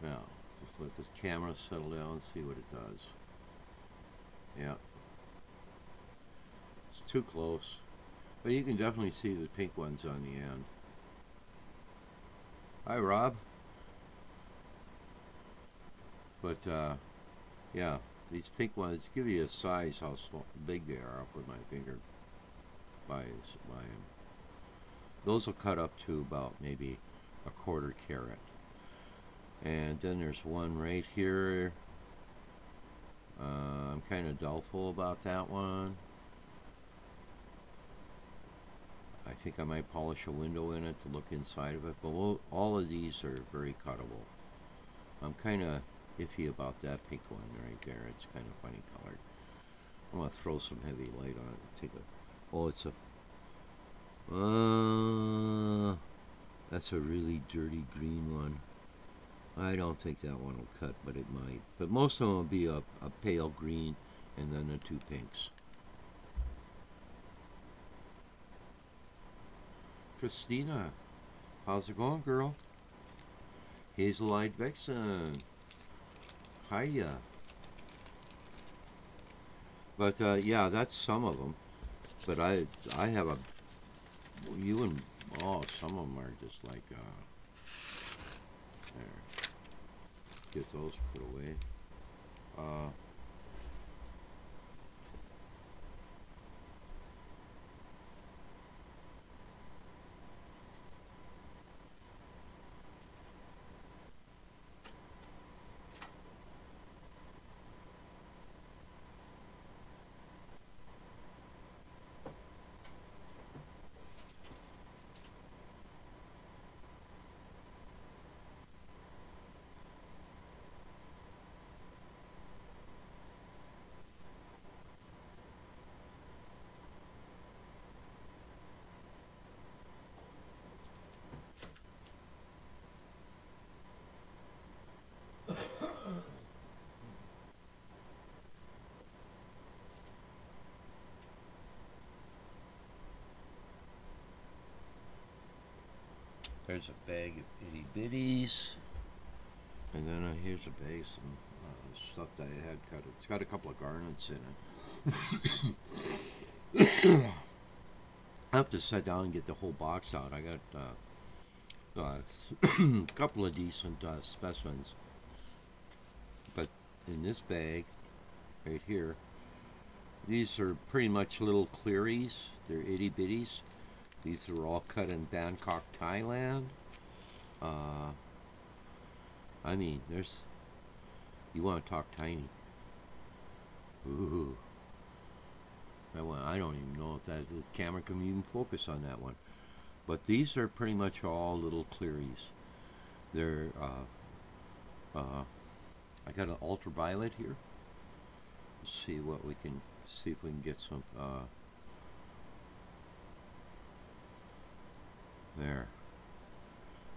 Now, just let this camera settle down and see what it does. Yeah. It's too close. But you can definitely see the pink ones on the end. Hi, Rob. But, yeah, these pink ones give you a size how small, big they are. I'll put my finger by them. Those will cut up to about maybe a quarter carat. And then there's one right here. I'm kind of doubtful about that one. I think I might polish a window in it to look inside of it, but all of these are very cuttable. I'm kind of iffy about that pink one right there. It's kind of funny colored. I'm going to throw some heavy light on it. Take a, oh, it's a, that's a really dirty green one. I don't think that one will cut, but it might. But most of them will be a pale green and then the two pinks. Christina, how's it going, girl? Hazel-eyed Vixen. Hiya. But yeah, that's some of them. But I have a you and oh, some of them are just like there. Get those put away. Uh, there's a bag of itty bitties, and then here's a bag of some stuff that I had cut. It's got a couple of garnets in it. I have to sit down and get the whole box out. I got a couple of decent specimens, but in this bag right here, these are pretty much little clearies. They're itty bitties. These are all cut in Bangkok, Thailand. I mean, there's you want to talk tiny. Ooh, I don't even know if the camera can even focus on that one. But these are pretty much all little clearies. They're I got an ultraviolet here. Let's see what we can see if we can get some there.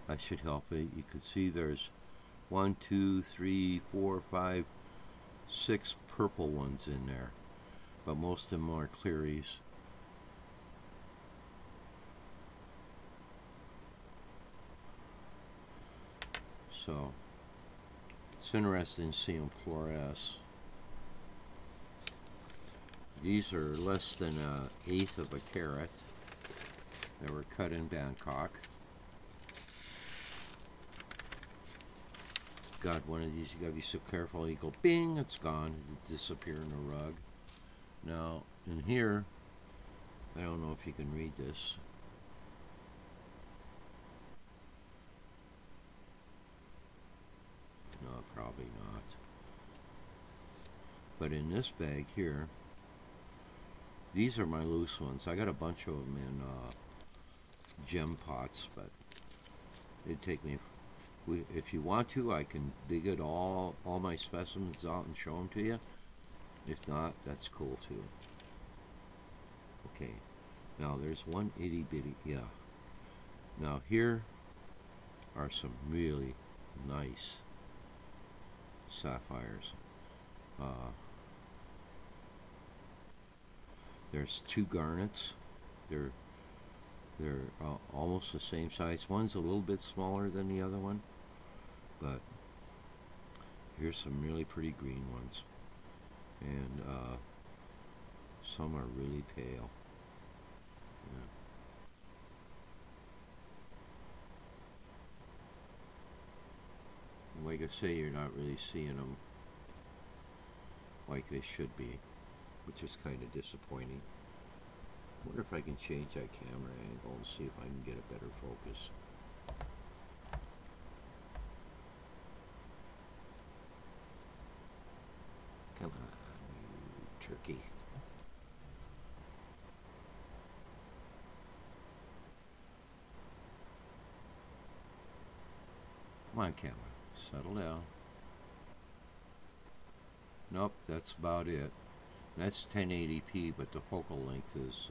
That should help it. You can see there's 1, 2, 3, 4, 5, 6 purple ones in there, but most of them are clearies. So it's interesting to see them fluoresce. These are less than an eighth of a carat. They were cut in Bangkok. God, one of these, you gotta be so careful. You go bing, it's gone. It disappear in the rug. Now, in here, I don't know if you can read this. No, probably not. But in this bag here, these are my loose ones. I got a bunch of them in gem pots, but it'd take me. If you want to, I can dig it all my specimens out and show them to you. If not, that's cool too. Okay, now there's one itty bitty, yeah. Now here are some really nice sapphires. There's 2 garnets. They're almost the same size. One's a little bit smaller than the other one, but here's some really pretty green ones, and some are really pale. Yeah. Like I say, you're not really seeing them like they should be, which is kind of disappointing. I wonder if I can change that camera angle and see if I can get a better focus. Come on, you turkey. Come on, camera. Settle down. Nope, that's about it. That's 1080p, but the focal length is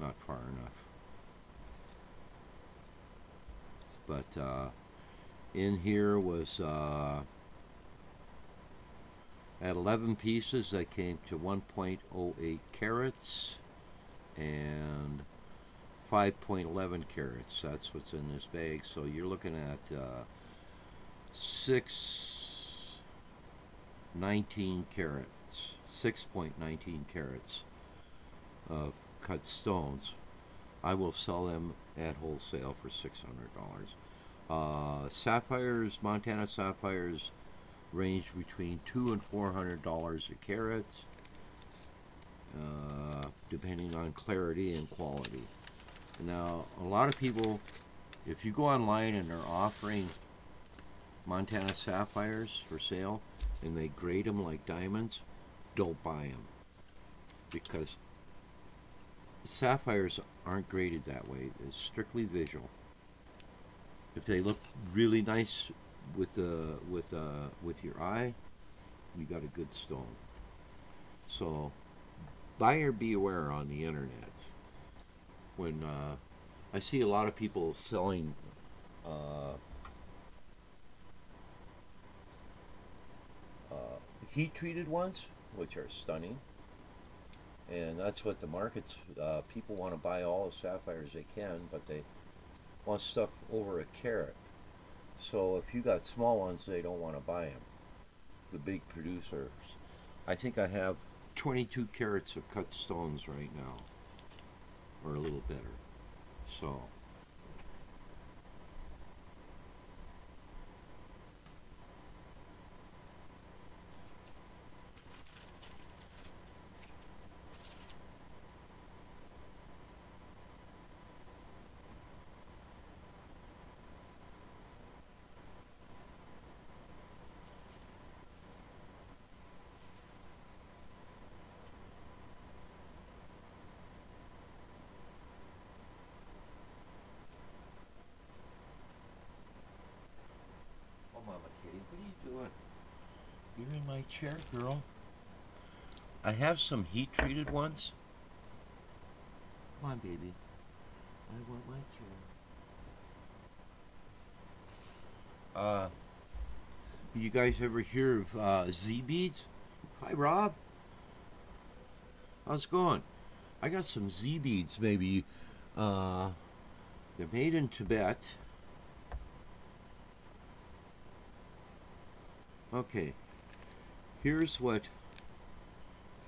not far enough. But in here was at 11 pieces that came to 1.08 carats and 5.11 carats. That's what's in this bag. So you're looking at 6 19 carat 6.19 carats of cut stones, I will sell them at wholesale for $600. Sapphires, Montana sapphires, range between $200 and $400 a carat, depending on clarity and quality. Now, a lot of people, if you go online and they're offering Montana sapphires for sale and they grade them like diamonds, don't buy them, because sapphires aren't graded that way. It's strictly visual. If they look really nice with your eye, you got a good stone. So buyer beware on the internet. When I see a lot of people selling heat treated ones, which are stunning, and that's what the market's. People want to buy all the sapphires they can, but they want stuff over a carat. So if you got small ones, they don't want to buy them. The big producers. I think I have 22 carats of cut stones right now, or a little better. So Mama Kitty, what are you doing? You're in my chair, girl. I have some heat treated ones. Come on, baby. I want my chair. You guys ever hear of Z beads? Hi, Rob. How's it going? I got some Z beads. Maybe they're made in Tibet. Okay, here's what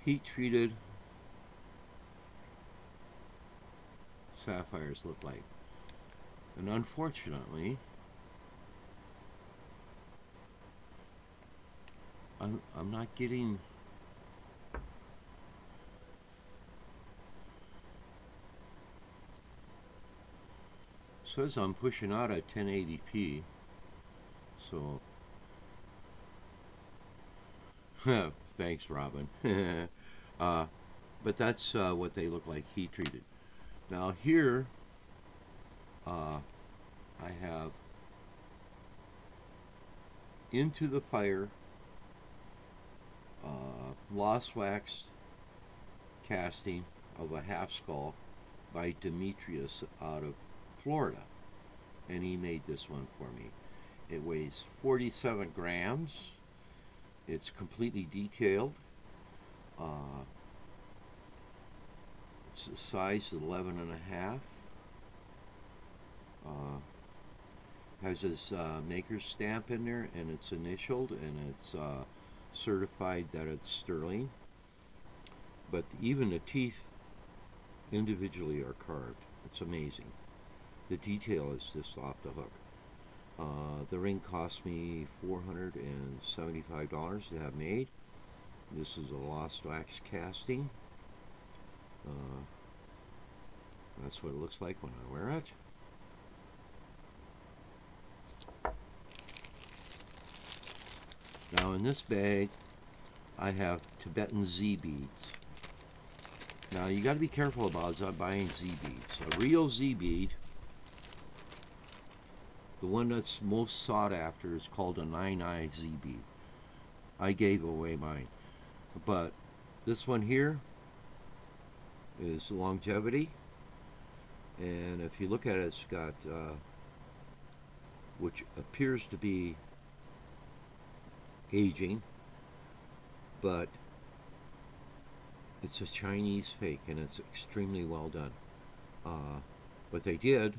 heat treated sapphires look like. And unfortunately, I'm not getting says I'm pushing out at 1080p, so thanks, Robin. But that's what they look like heat treated. Now here I have Into the Fire lost wax casting of a half skull by Demetrius out of Florida, and he made this one for me. It weighs 47 grams. It's completely detailed. It's the size 11 and a half. Has his maker's stamp in there, and it's initialed, and it's certified that it's sterling. But even the teeth individually are carved. It's amazing. The detail is just off the hook. The ring cost me $475 to have made. This is a lost wax casting. That's what it looks like when I wear it. Now in this bag I have Tibetan Z beads. Now you got to be careful about buying Z beads. A real Z bead, the one that's most sought after, is called a 9-eye Z bead. I gave away mine. But this one here is longevity. And if you look at it, it's got, which appears to be aging, but it's a Chinese fake, and it's extremely well done. What they did,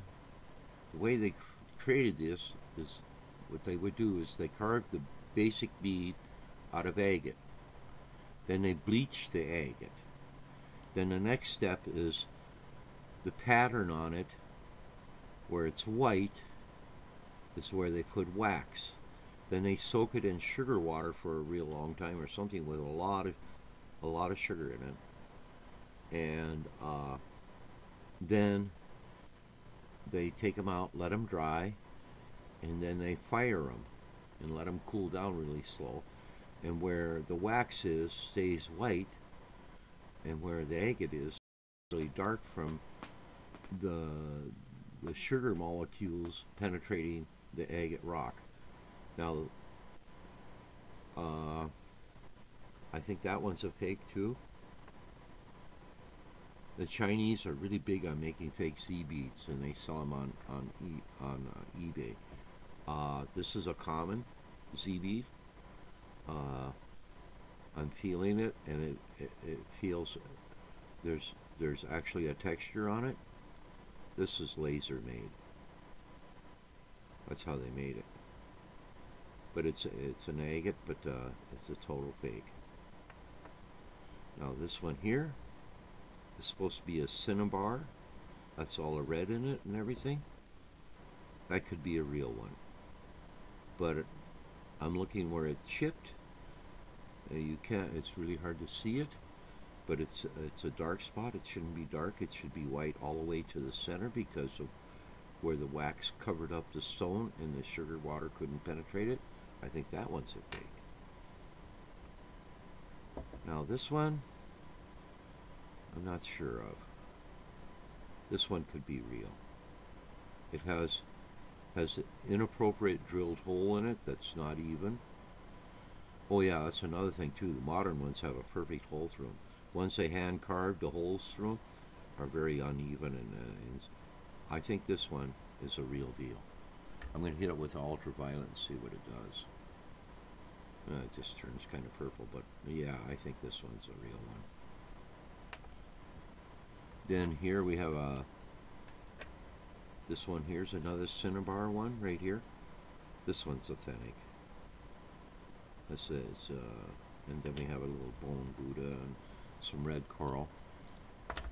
the way they created this, is what they would do is they carved the basic bead out of agate. Then they bleach the agate. Then the next step is the pattern on it, where it's white, is where they put wax. Then they soak it in sugar water for a real long time, or something with a lot of sugar in it. And then they take them out, let them dry, and then they fire them and let them cool down really slow. And where the wax is stays white, and where the agate is really dark from the sugar molecules penetrating the agate rock. Now, I think that one's a fake too. The Chinese are really big on making fake Z beads, and they sell them on eBay. This is a common Z bead. I'm feeling it, and it feels there's actually a texture on it. This is laser made. That's how they made it. But it's an agate, but it's a total fake. Now this one here is supposed to be a cinnabar. That's all the red in it and everything. That could be a real one. But I'm looking where it chipped. You can't. It's really hard to see it. But it's a dark spot. It shouldn't be dark. It should be white all the way to the center because of where the wax covered up the stone and the sugar water couldn't penetrate it. I think that one's a fake. Now this one, I'm not sure of. This one could be real. It has an inappropriate drilled hole in it that's not even. Oh yeah, that's another thing too. The modern ones have a perfect hole through them. Ones they hand carved, the holes through them are very uneven, and I think this one is a real deal. I'm going to hit it with ultraviolet and see what it does. It just turns kind of purple, but yeah, I think this one's a real one. Then here we have this one here's another cinnabar one right here. This one's authentic. This is, and then we have a little bone Buddha and some red coral.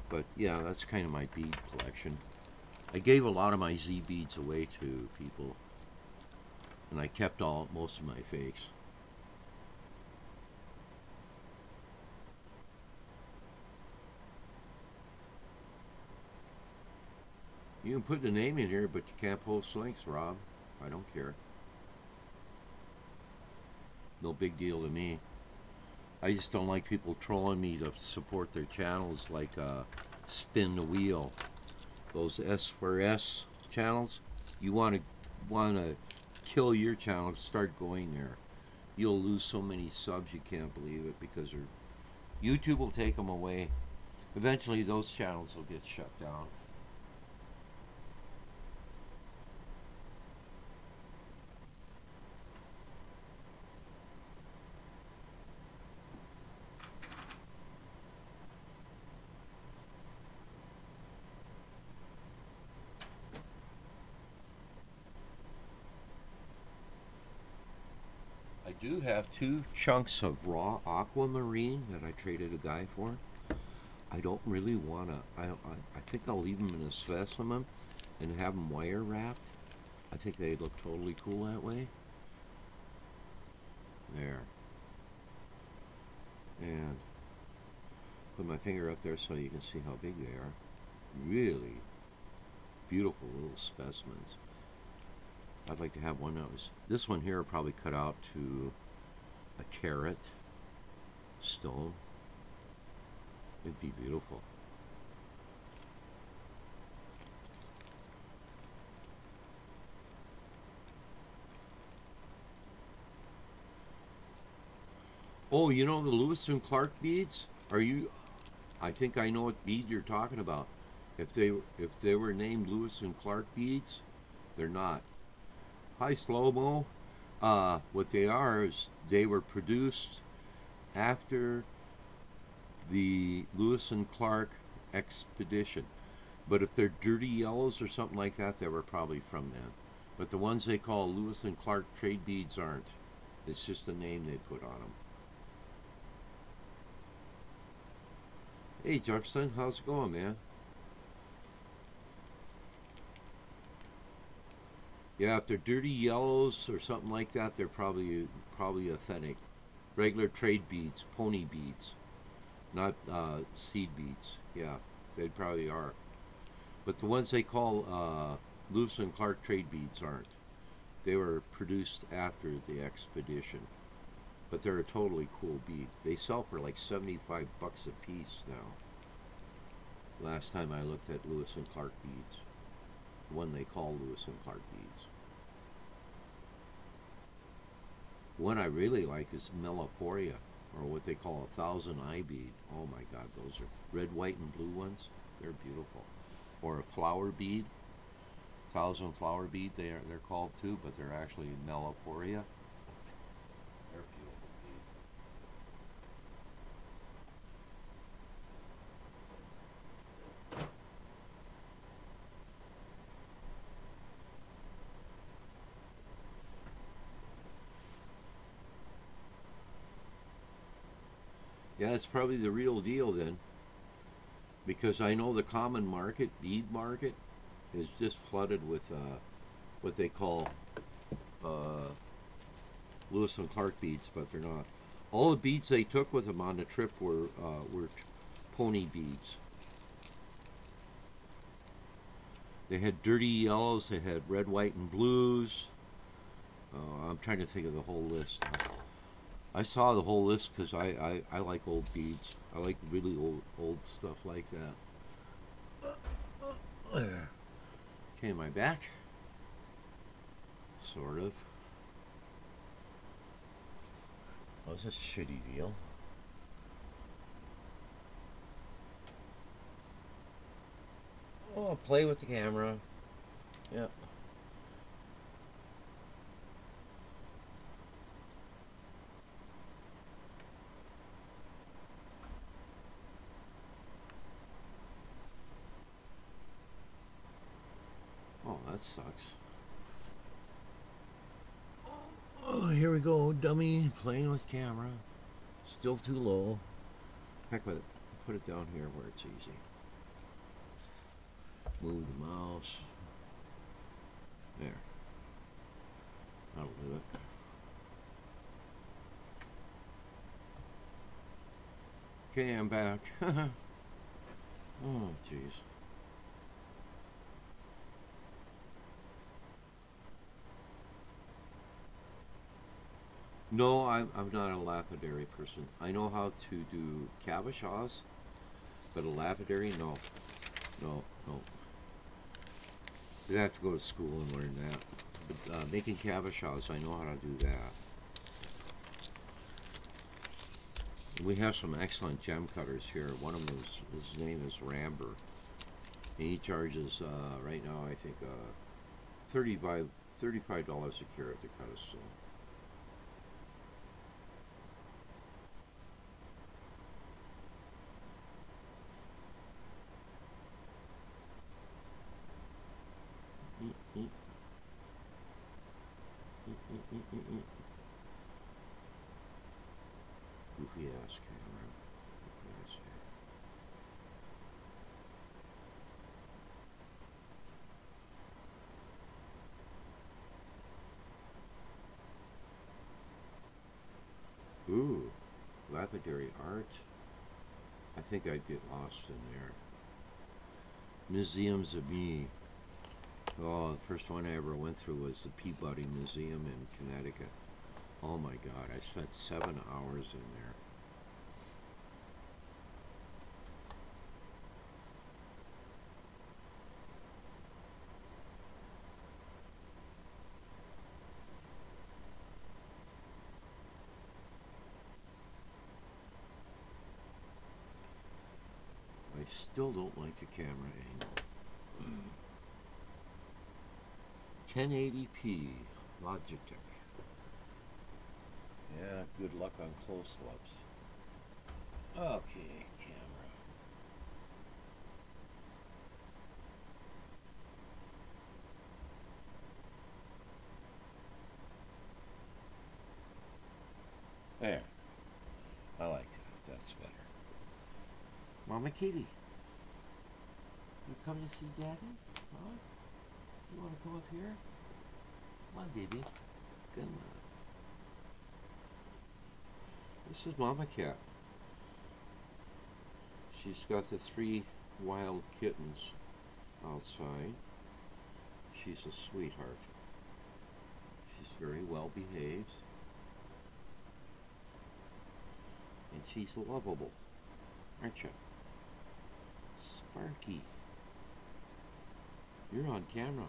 But yeah, that's kind of my bead collection. I gave a lot of my Z beads away to people, and I kept most of my fakes. You can put the name in here, but you can't post links, Rob. I don't care. No big deal to me. I just don't like people trolling me to support their channels, like Spin the Wheel. Those S4S channels. You want to kill your channel, start going there. You'll lose so many subs you can't believe it, because YouTube will take them away. Eventually those channels will get shut down. I do have 2 chunks of raw aquamarine that I traded a guy for. I don't really want to, I think I'll leave them in a specimen and have them wire wrapped. I think they look totally cool that way. There. And put my finger up there so you can see how big they are. Really beautiful little specimens. I'd like to have one of those. This one here probably cut out to a carat stone. It'd be beautiful. Oh, you know the Lewis and Clark beads? I think I know what bead you're talking about. If they were named Lewis and Clark beads, they're not. Hi, Slow-Mo. What they are is they were produced after the Lewis and Clark expedition. But if they're dirty yellows or something like that, they were probably from then. But the ones they call Lewis and Clark trade beads aren't. It's just the name they put on them. Hey Jefferson, how's it going, man? Yeah, if they're dirty yellows or something like that, they're probably authentic. Regular trade beads, pony beads, not seed beads. Yeah, they probably are. But the ones they call Lewis and Clark trade beads aren't. They were produced after the expedition, but they're a totally cool bead. They sell for like 75 bucks a piece now. Last time I looked at Lewis and Clark beads, the one they call Lewis and Clark beads. One I really like is Meliporia, or what they call a thousand eye bead. Oh my God, those are red, white, and blue ones. They're beautiful. Or a flower bead, thousand flower bead. They're called too, but they're actually Meliporia. They're beautiful bead. Yeah, it's probably the real deal then, because I know the common market, bead market, is just flooded with what they call uh, Lewis and Clark beads, but they're not. All the beads they took with them on the trip were pony beads. They had dirty yellows, they had red, white, and blues. I'm trying to think of the whole list. I saw the whole list because I like old beads. I like really old stuff like that. Okay, my back? Sort of. Oh, it's a shitty deal. Oh, play with the camera. Yep. Oh, that sucks. Oh, here we go, dummy, playing with camera. Still too low. Heck with it. Put it down here where it's easy. Move the mouse. There. That'll do it. Okay, I'm back. Oh, jeez. No, I'm not a lapidary person. I know how to do cabochons, but a lapidary, no. No, no. You have to go to school and learn that. But making cabochons, I know how to do that. We have some excellent gem cutters here. One of them is, his name is Ramber. And he charges, right now, I think, $35 a carat to cut a stone. Goofy ass camera. What can I say? Ooh, lapidary art. I think I'd get lost in there. Museums of me. Oh, the first one I ever went through was the Peabody Museum in Connecticut. Oh my God, I spent 7 hours in there. I still don't like the camera angle. 1080p Logitech. Yeah, good luck on close-ups. Okay, camera. There. I like that. That's better. Mama Kitty, you come to see Daddy? Huh? You want to come up here? Come on, baby. Come on. This is Mama Cat. She's got the 3 wild kittens outside. She's a sweetheart. She's very well behaved. And she's lovable, aren't you? Sparky. You're on camera.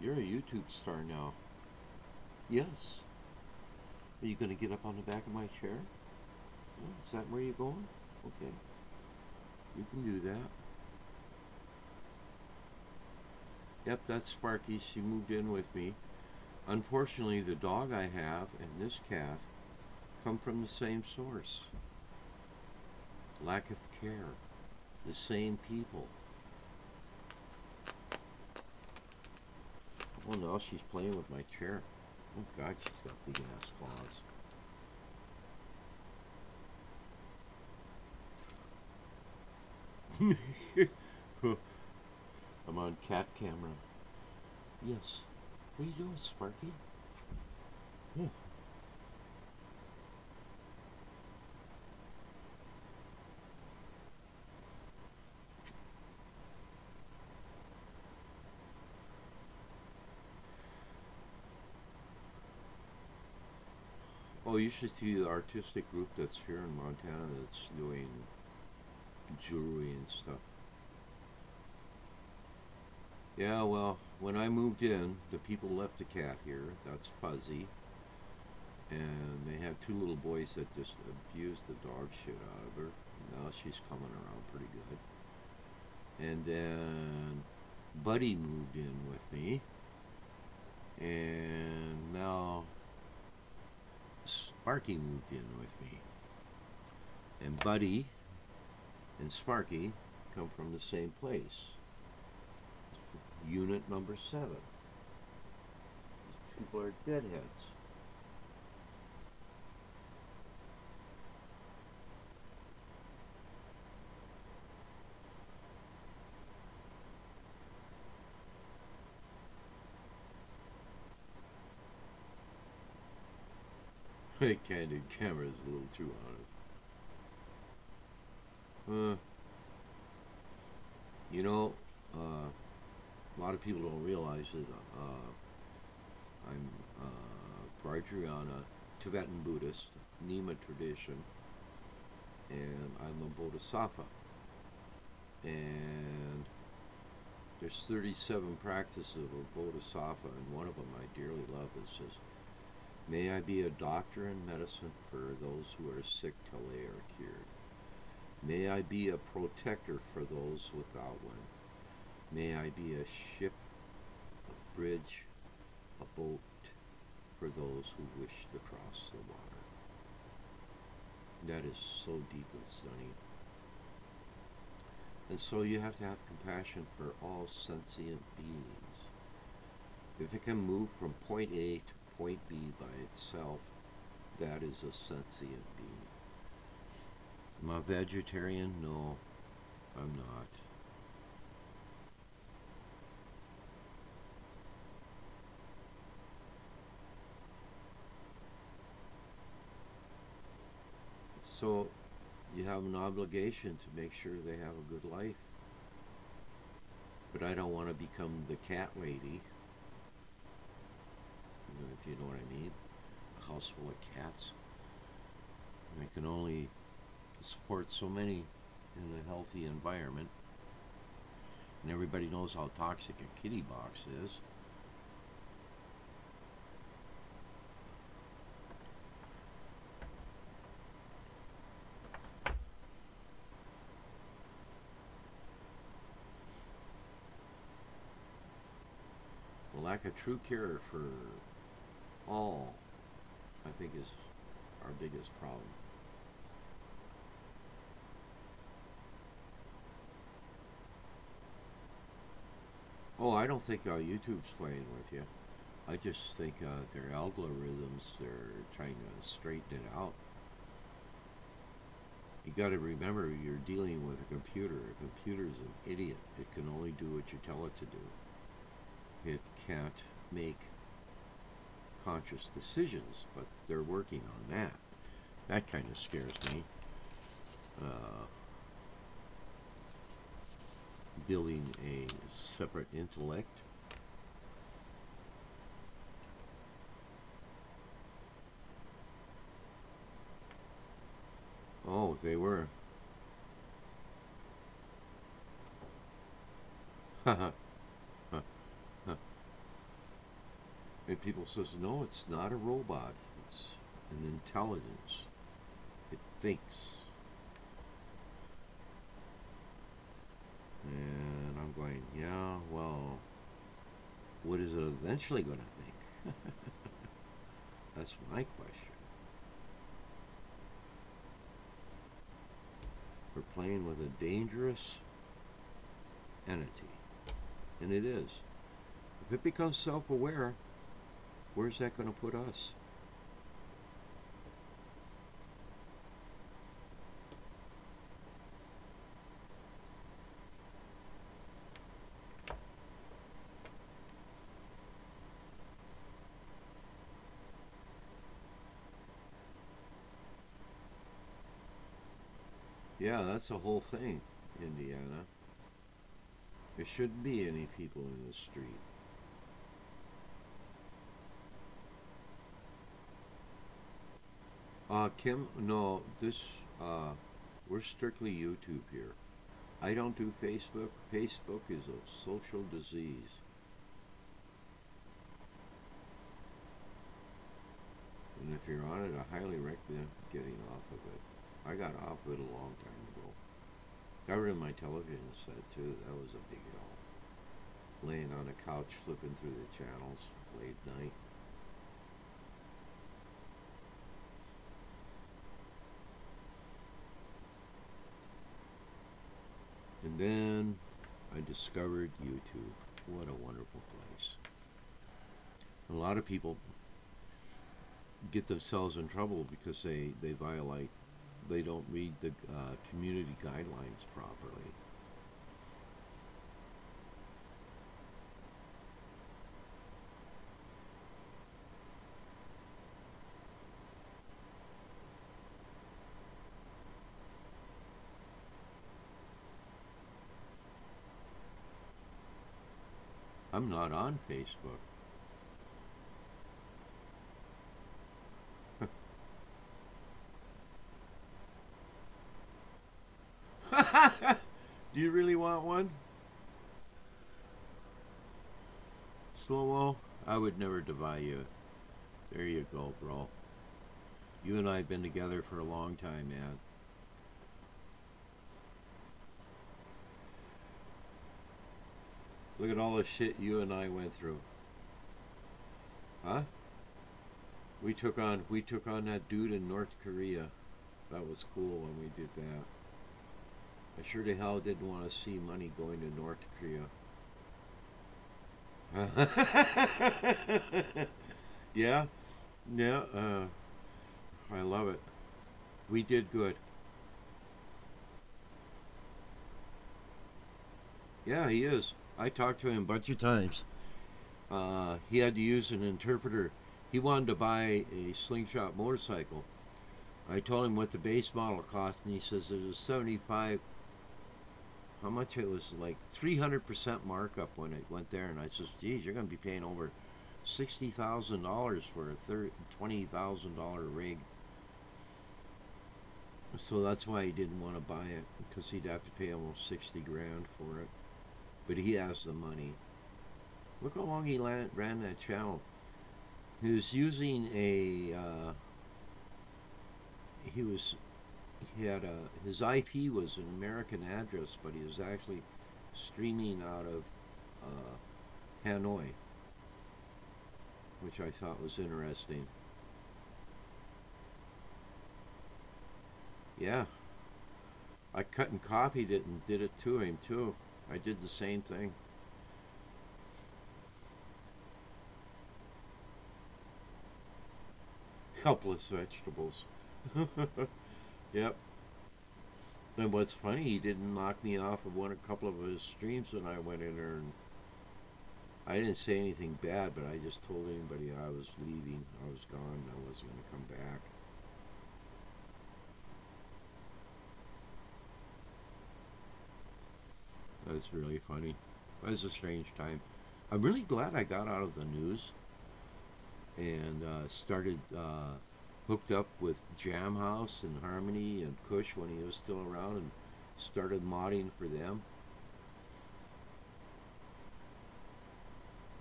You're a YouTube star now. Yes. Are you going to get up on the back of my chair? Oh, is that where you're going? Okay. You can do that. Yep, that's Sparky. She moved in with me. Unfortunately, the dog I have and this cat come from the same source. Lack of care. The same people. Oh, now she's playing with my chair. Oh God, she's got big ass claws. I'm on cat camera. Yes. What are you doing, Sparky? Oh. Oh, you should see the artistic group that's here in Montana that's doing jewelry and stuff. Yeah, well, when I moved in, the people left the cat here. That's Fuzzy. And they had 2 little boys that just abused the dog shit out of her. Now she's coming around pretty good. And then Buddy moved in with me. And now Sparky moved in with me. And Buddy and Sparky come from the same place. Unit number 7. These people are deadheads. The candid camera is a little too honest. You know, a lot of people don't realize that I'm Vajrayana, Tibetan Buddhist, Nema tradition, and I'm a Bodhisattva. And there's 37 practices of a Bodhisattva, and one of them I dearly love. It says, "May I be a doctor in medicine for those who are sick till they are cured. May I be a protector for those without one. May I be a ship, a bridge, a boat for those who wish to cross the water." That is so deep and stunning. And so you have to have compassion for all sentient beings. If it can move from point A to point B by itself, that is a sentient being. Am I a vegetarian? No, I'm not. So you have an obligation to make sure they have a good life. But I don't want to become the cat lady, if you know what I mean. A house full of cats. I can only support so many in a healthy environment. And everybody knows how toxic a kitty box is. The lack of true care for all, I think, is our biggest problem. Oh, I don't think YouTube's playing with you. I just think their algorithms, they're trying to straighten it out. You got to remember you're dealing with a computer. A computer's an idiot. It can only do what you tell it to do. It can't make conscious decisions, but they're working on that. That kind of scares me. Building a separate intellect. Oh, they were. And people says, no, it's not a robot. It's an intelligence. It thinks. And I'm going, yeah, well, what is it eventually going to think? That's my question. We're playing with a dangerous entity. And it is. If it becomes self-aware, where's that going to put us? Yeah, that's the whole thing, Indiana. There shouldn't be any people in the street. Kim, no, we're strictly YouTube here. I don't do Facebook. Facebook is a social disease. And if you're on it, I highly recommend getting off of it. I got off of it a long time ago. Got rid of my television set too. That was a big help. Laying on a couch, flipping through the channels late night. And then I discovered YouTube. What a wonderful place. A lot of people get themselves in trouble because they don't read the community guidelines properly. I'm not on Facebook. Do you really want one? Slow-mo? I would never defy you. There you go, bro. You and I have been together for a long time, man. Look at all the shit you and I went through. Huh? We took on that dude in North Korea. That was cool when we did that. I sure to hell didn't want to see money going to North Korea. Yeah, yeah. I love it. We did good. Yeah, he is. I talked to him a bunch of times. He had to use an interpreter. He wanted to buy a slingshot motorcycle. I told him what the base model cost, and he says it was 75. How much it was? Like 300% markup when it went there, and I says, "Geez, you're going to be paying over $60,000 for a $20,000 rig." So that's why he didn't want to buy it, because he'd have to pay almost 60 grand for it. But he has the money. Look how long he ran that channel. He was using a. His IP was an American address, but he was actually streaming out of Hanoi, which I thought was interesting. Yeah, I cut and copied it and did it to him too. I did the same thing. Helpless vegetables. Yep. And what's funny, he didn't knock me off of a couple of his streams when I went in there, and I didn't say anything bad, but I just told anybody I was leaving, I was gone, I wasn't going to come back. That's really funny. It was a strange time. I'm really glad I got out of the news and started hooked up with Jam House and Harmony and Kush when he was still around, and started modding for them.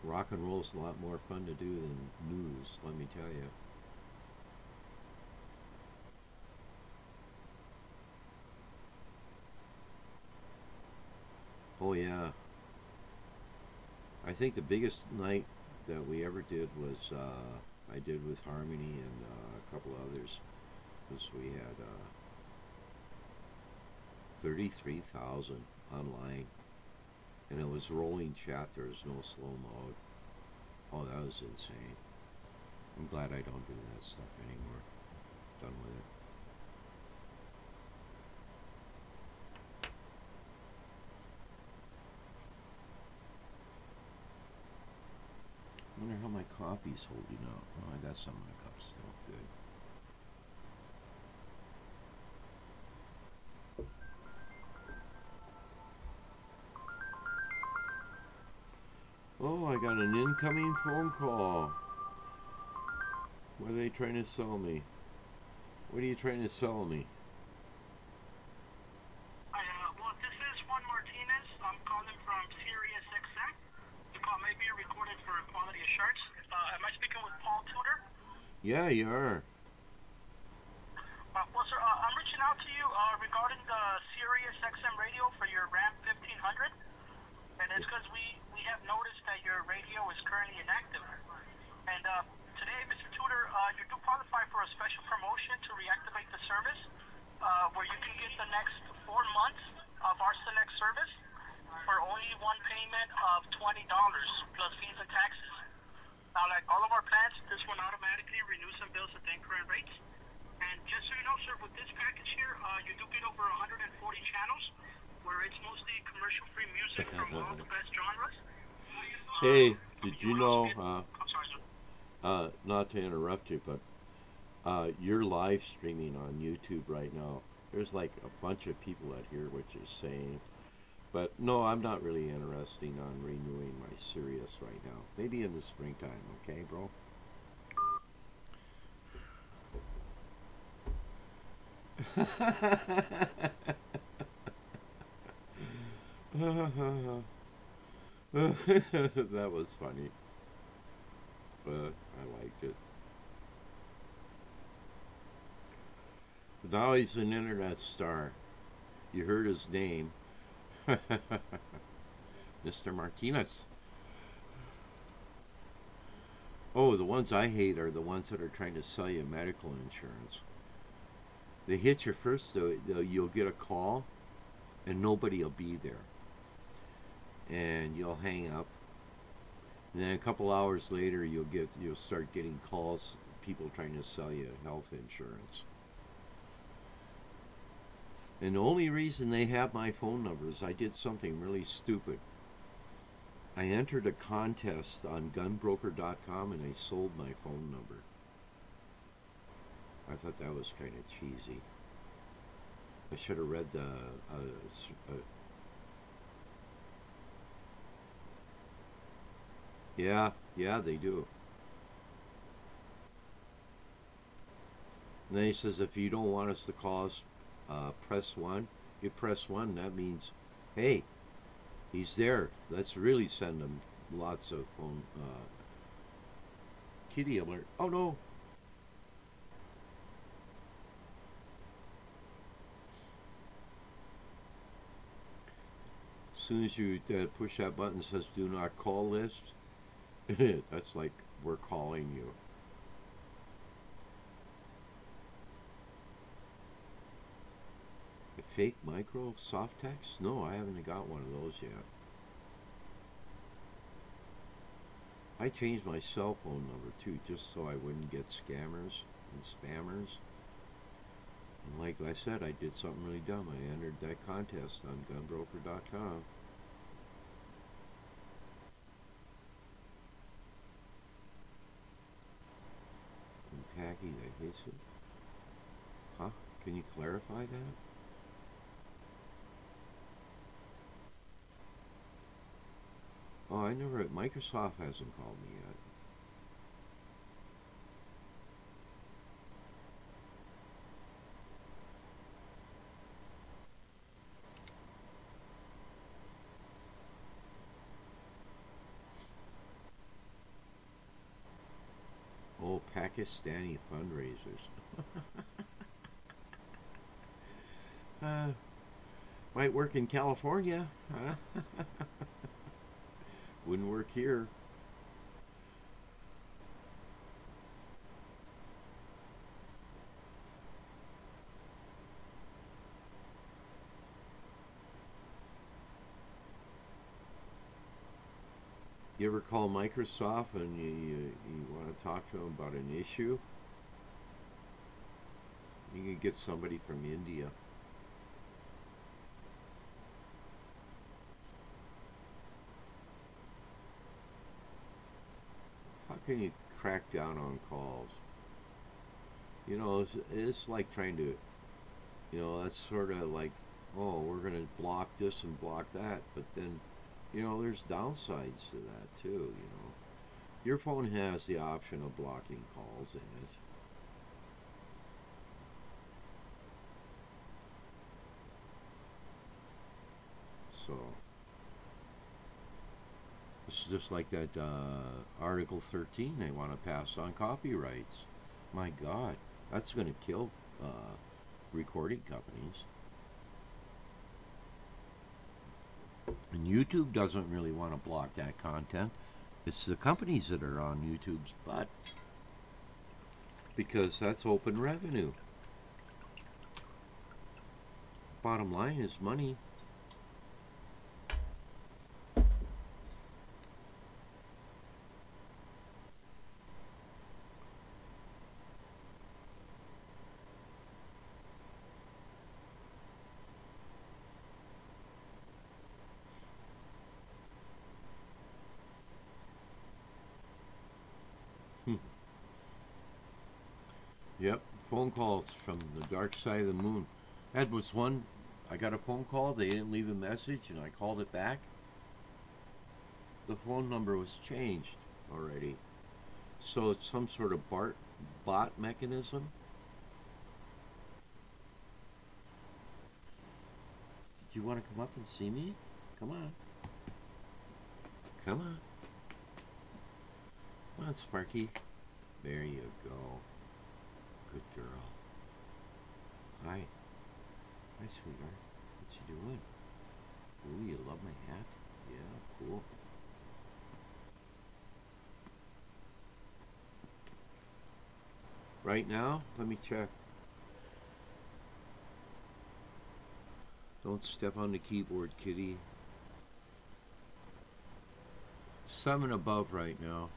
Rock and roll's a lot more fun to do than news, let me tell you. Oh yeah, I think the biggest night that we ever did was I did with Harmony and a couple others. Was we had 33,000 online, and it was rolling chat. There was no slow mode. Oh, that was insane. I'm glad I don't do that stuff anymore. Done with it. I wonder how my coffee's holding up. Oh, I got some in the cup still. Good. Oh, I got an incoming phone call. What are they trying to sell me? What are you trying to sell me? Well, this is Juan Martinez. I'm calling from Sirius XM. The call may be recorded for quality assurance. Am I speaking with Paul Tudor? Yeah, you are. Well, sir, I'm reaching out to you regarding the Sirius XM radio for your Ram 1500. And it's because we have noticed that your radio is currently inactive. And today, Mr. Tudor, you do qualify for a special promotion to reactivate the service, where you can get the next 4 months of our select service for only one payment of $20 plus fees and taxes. Now, like all of our plans, this one automatically renews some bills at the current rates. And just so you know, sir, with this package here, you do get over 140 channels, where it's mostly commercial-free music from all the best genres. Hey, did you know, I'm sorry, sir. not to interrupt you, but you're live streaming on YouTube right now. There's like a bunch of people out here what you're saying. But no, I'm not really interested on renewing my Sirius right now. Maybe in the springtime, okay, bro? That was funny. But I liked it. Now he's an internet star. You heard his name. Mr. Martinez. Oh, the ones I hate are the ones that are trying to sell you medical insurance. They hit you first, you'll get a call, and nobody will be there. And you'll hang up. And then a couple hours later, you'll start getting calls, people trying to sell you health insurance. And the only reason they have my phone number is I did something really stupid. I entered a contest on gunbroker.com and they sold my phone number. I thought that was kind of cheesy. I should have read the... yeah, they do. And then he says, if you don't want us to call us, press 1. You press 1, that means, hey, he's there. Let's really send him lots of phone... kitty alert. Oh, no. As soon as you push that button that says do not call list, that's like we're calling you. A fake micro soft text? No, I haven't got one of those yet. I changed my cell phone number too, just so I wouldn't get scammers and spammers. And like I said, I did something really dumb. I entered that contest on gunbroker.com. And Packy that hits it. Huh? Can you clarify that? Oh, I never. Microsoft hasn't called me yet. Oh, Pakistani fundraisers. uh, might work in California. Wouldn't work here. You ever call Microsoft and you want to talk to them about an issue? You can get somebody from India. How can you crack down on calls? You know, it's like trying to, that's sort of like, oh, we're going to block this and block that. But then, there's downsides to that too. Your phone has the option of blocking calls in it. So, it's just like that Article 13 they want to pass on copyrights. My God, that's going to kill recording companies. And YouTube doesn't really want to block that content. It's the companies that are on YouTube's butt. Because that's open revenue. Bottom line is money. Yep, phone calls from the dark side of the moon. That was one. I got a phone call. They didn't leave a message, and I called it back. The phone number was changed already. So it's some sort of bot mechanism. Did you want to come up and see me? Come on. Come on. Come on, Sparky. There you go. Good girl. Hi. Hi, sweetheart. What you doing? Ooh, you love my hat? Yeah, cool. Right now, let me check. Don't step on the keyboard, kitty. 7 above right now.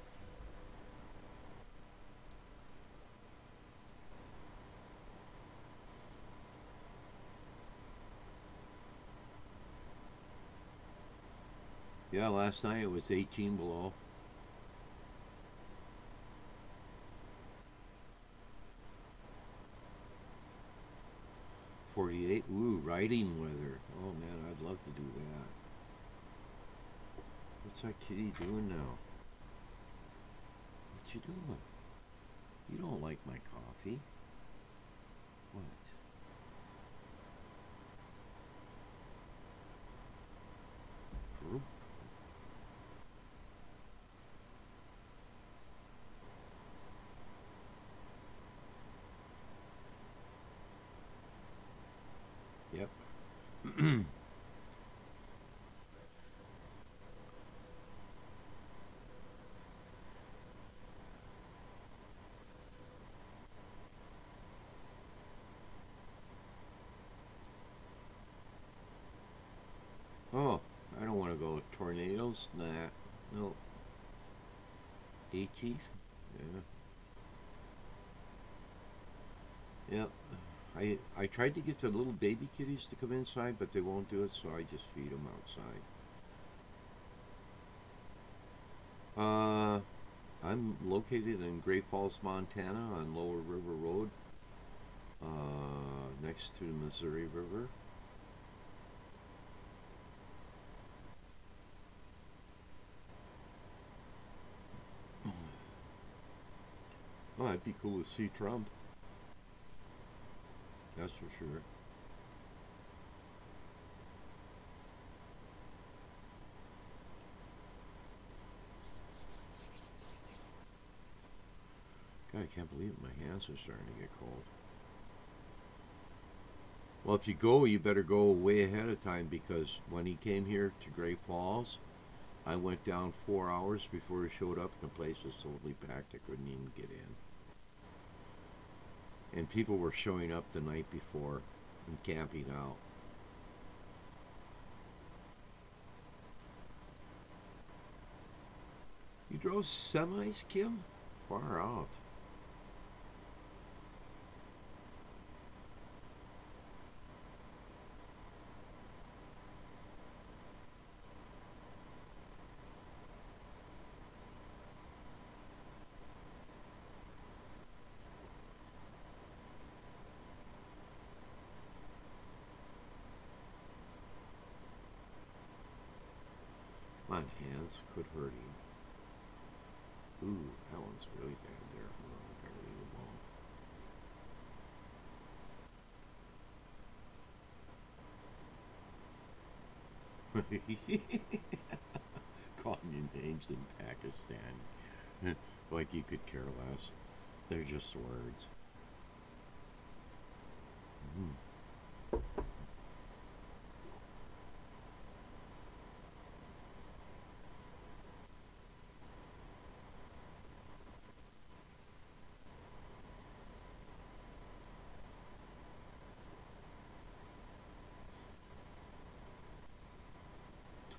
Yeah, last night it was 18 below. .48. Ooh, riding weather. Oh man, I'd love to do that. What's that kitty doing now? What you doing? You don't like my coffee. What? Group. Yep. Oh, I don't want to go with tornadoes. Nah. No. 80s? Yeah. Yep. I tried to get the little baby kitties to come inside, but they won't do it, so I just feed them outside. Uh, I'm located in Great Falls, Montana, on Lower River Road, next to the Missouri River. Oh, it'd be cool to see Trump. That's for sure. God, I can't believe it. My hands are starting to get cold. Well, if you go, you better go way ahead of time because when he came here to Great Falls, I went down 4 hours before he showed up, and the place was totally packed. I couldn't even get in. And people were showing up the night before and camping out. You drove semis, Kim? Far out. Come on, hands, quit hurting. Ooh, that one's really bad there. I gotta leave them alone. Calling you names in Pakistan. Like you could care less. They're just words. Mm.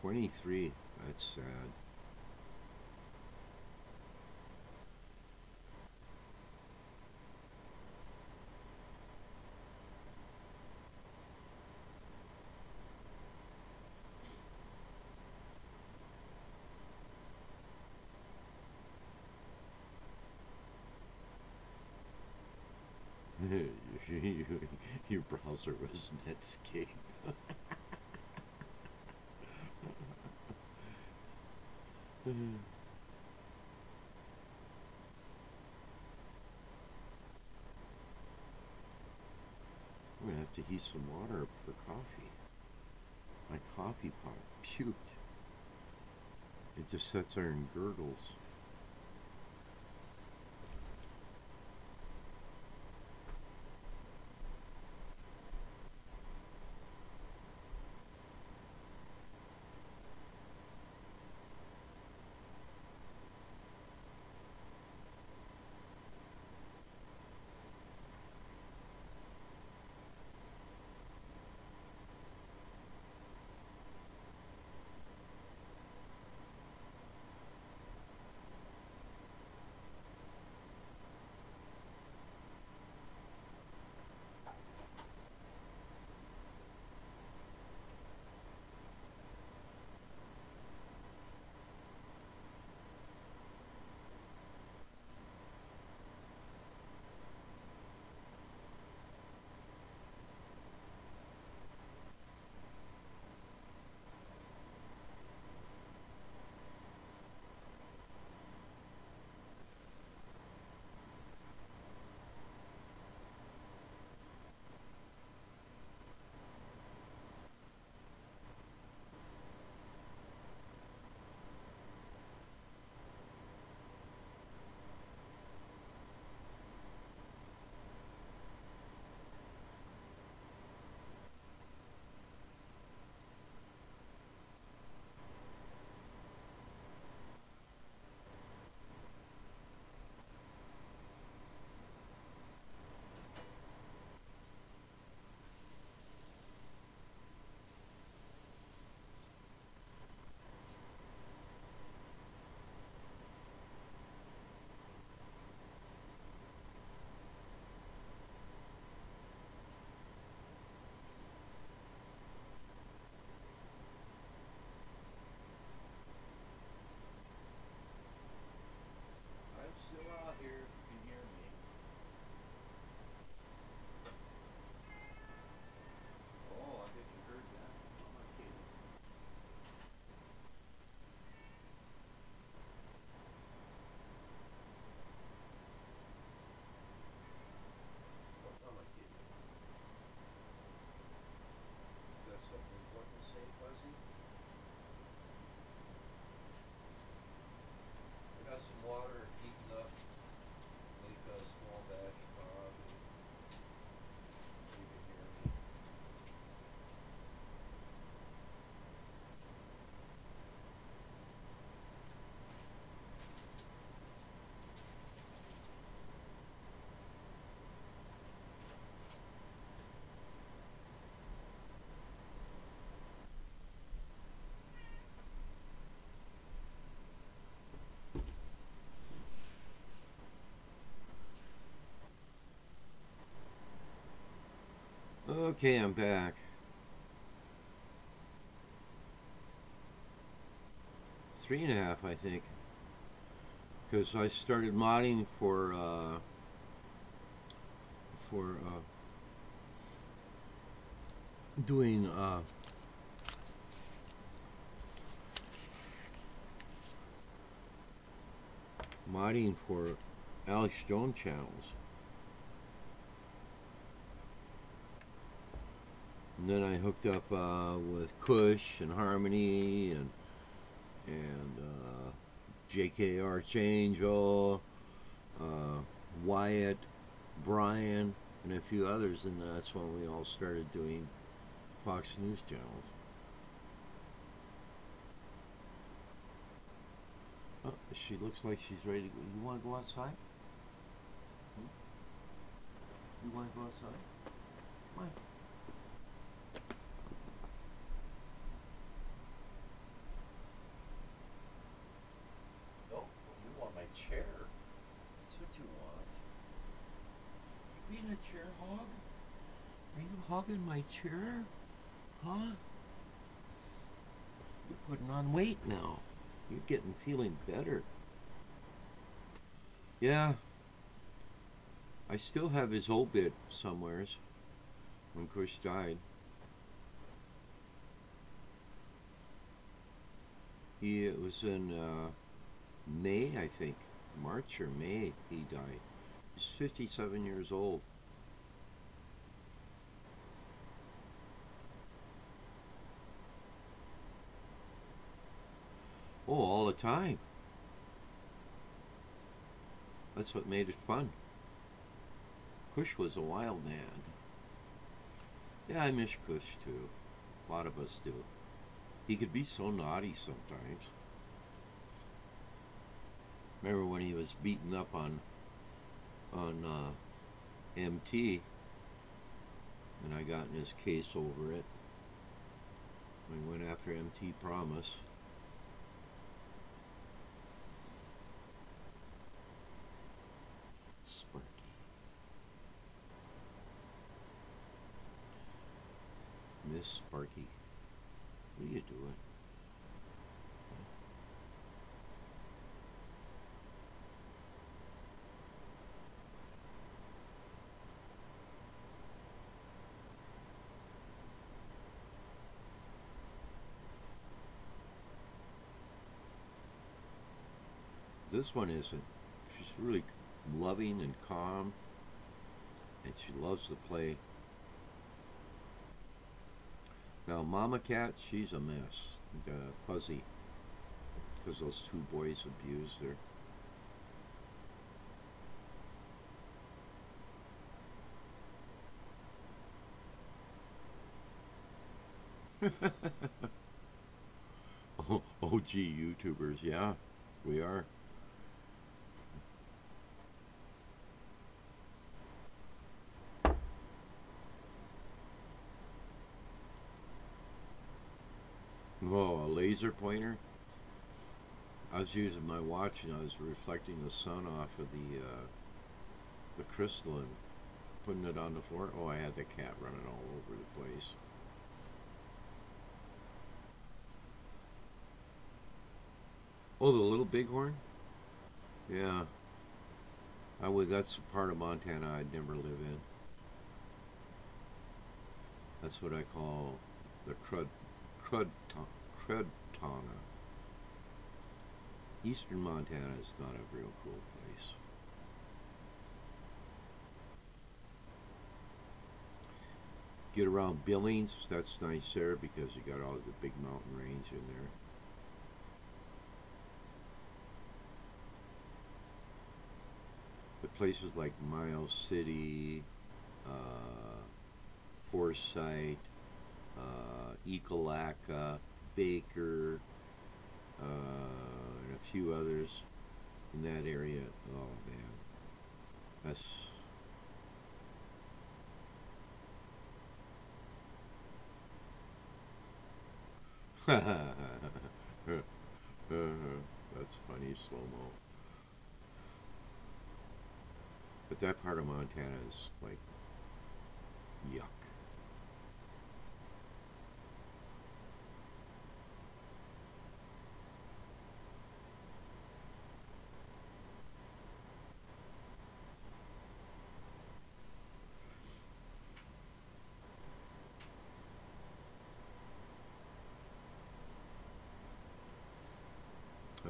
23. That's sad. Your browser was Netscape. I'm gonna have to heat some water up for coffee. My coffee pot puked. It just sits there and gurgles. Okay, I'm back. 3.5, I think, because I started modding for doing modding for Alex Jones channels, and then I hooked up with Kush and Harmony and J.K. Archangel, Wyatt, Brian, and a few others, and that's when we all started doing Fox News channels. Oh, she looks like she's ready to go. You want to go outside? Hmm? You want to go outside? Come on. No, you want my chair. That's what you want. You being a chair hog? Are you hogging my chair? Huh? You're putting on weight now. You're feeling better. Yeah, I still have his obit somewheres when Kush died. It was in May, I think. March or May he died. He's 57 years old. Oh, all the time. That's what made it fun. Kush was a wild man. Yeah, I miss Kush too. A lot of us do. He could be so naughty sometimes. Remember when he was beaten up on MT, and I got in his case over it. We went after MT Promise. Sparky. Miss Sparky. What are you doing? This one isn't. She's really loving and calm, and she loves to play. Now, Mama Cat, she's a mess. Fuzzy, because those two boys abused her. OG YouTubers, yeah, we are. Oh, a laser pointer? I was using my watch and I was reflecting the sun off of the crystalline, putting it on the floor. Oh, I had the cat running all over the place. Oh, the little bighorn? Yeah. That's a part of Montana I'd never live in. That's what I call the crud tana. Eastern Montana is not a real cool place. Get around Billings, that's nice there because you got all the big mountain range in there. But places like Miles City, Forsyth, Ekalaka, Baker, and a few others in that area. Oh man, that's that's funny, slow mo. But that part of Montana is like yuck.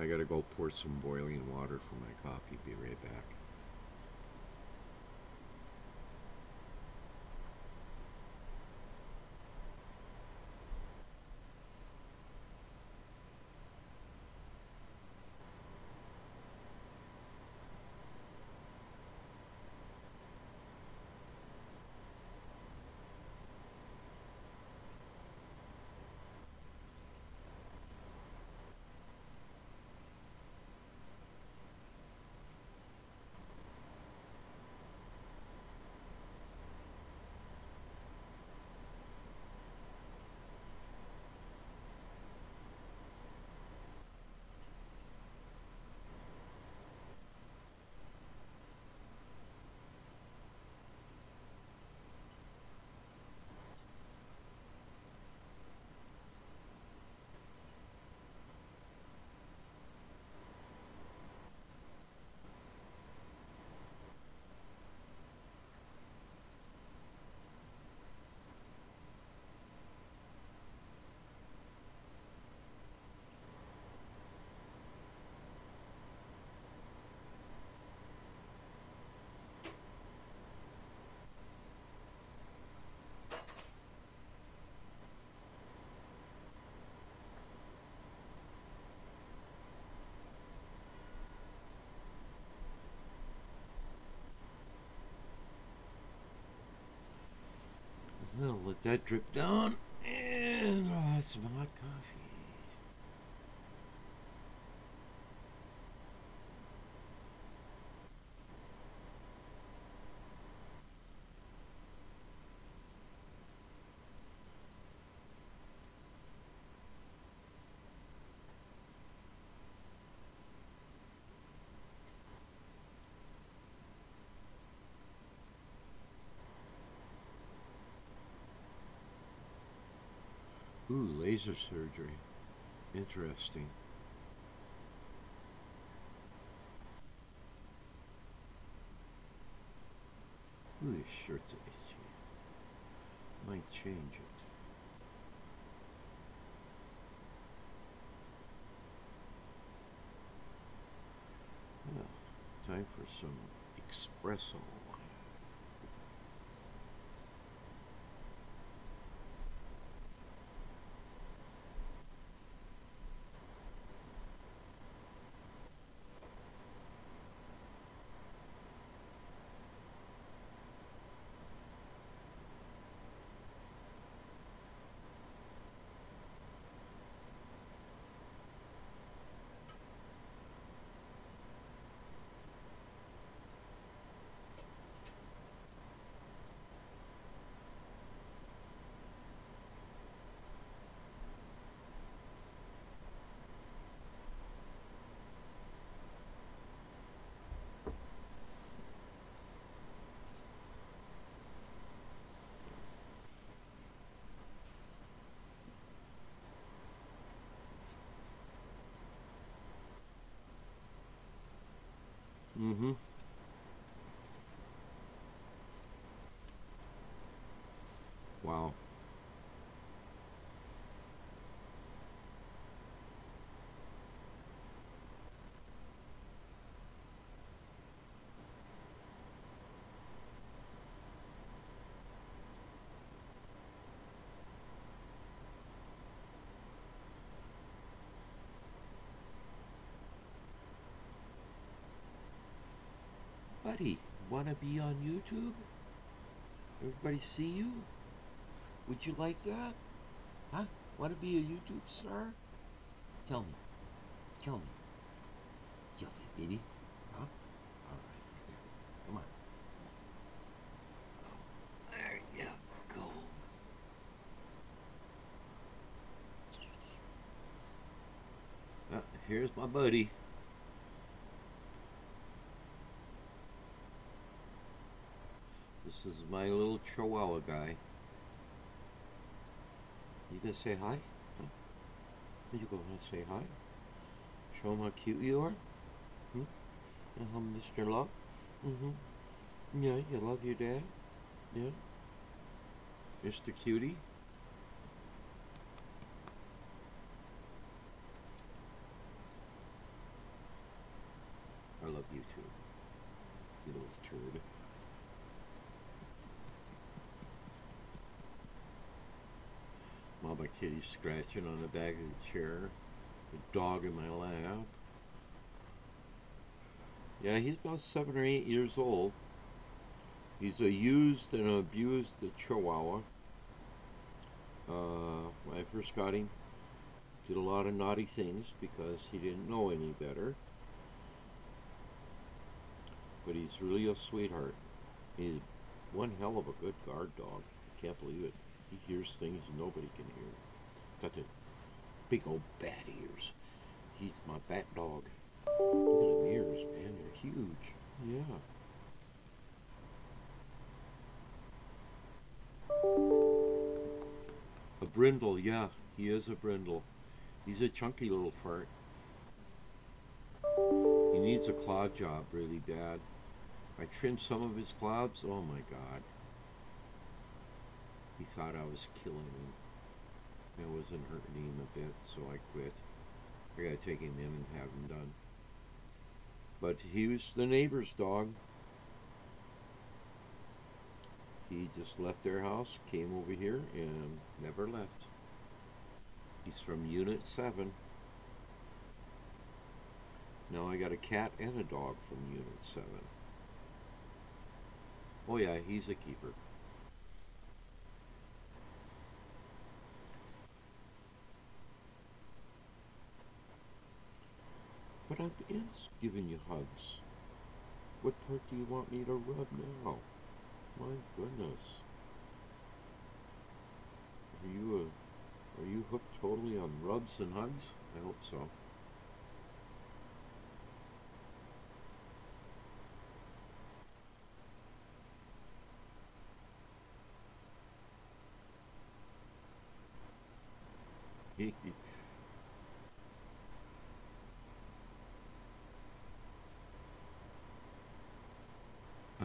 I gotta go pour some boiling water for my coffee. Be right back. I'll let that drip down, and I'll have some hot coffee. Ooh, laser surgery. Interesting. Ooh, this shirt's itchy. Might change it. Well, time for some espresso. Mm-hmm. Wow. Buddy, wanna be on YouTube? Everybody see you? Would you like that? Huh? Wanna be a YouTube star? Tell me. Tell me. You baby. Huh? Alright. Come on. There you go. Here's my buddy. This is my little Chihuahua guy. You gonna say hi? Huh? You gonna say hi? Show him how cute you are? Hmm? Mr. Love? Mm-hmm. Yeah, you love your dad? Yeah? Mr. Cutie? my kitty scratching on the back of the chair. The dog in my lap. Yeah, he's about 7 or 8 years old. He's a used and abused Chihuahua. When I first got him, did a lot of naughty things because he didn't know any better. But he's really a sweetheart. He's one hell of a good guard dog. Can't believe it. He hears things nobody can hear. Got the big old bat ears. He's my bat dog. Look at them ears, man. They're huge. Yeah. A brindle, yeah. He is a brindle. He's a chunky little fart. He needs a claw job really bad. I trimmed some of his claws. Oh my god. He thought I was killing him. I wasn't hurting him a bit, so I quit. I gotta take him in and have him done. But he was the neighbor's dog. He just left their house, came over here, and never left. He's from Unit 7. Now I got a cat and a dog from Unit 7. Oh yeah, he's a keeper. But I'm giving you hugs. What part do you want me to rub now? My goodness. Are you hooked totally on rubs and hugs? I hope so.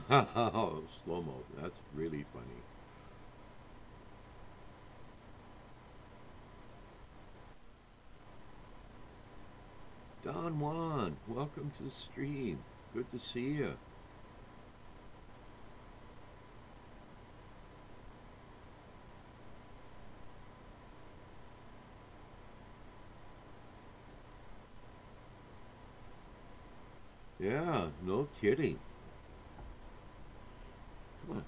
Oh, slow-mo. That's really funny. Don Juan, welcome to the stream. Good to see you. Yeah, no kidding. Come on.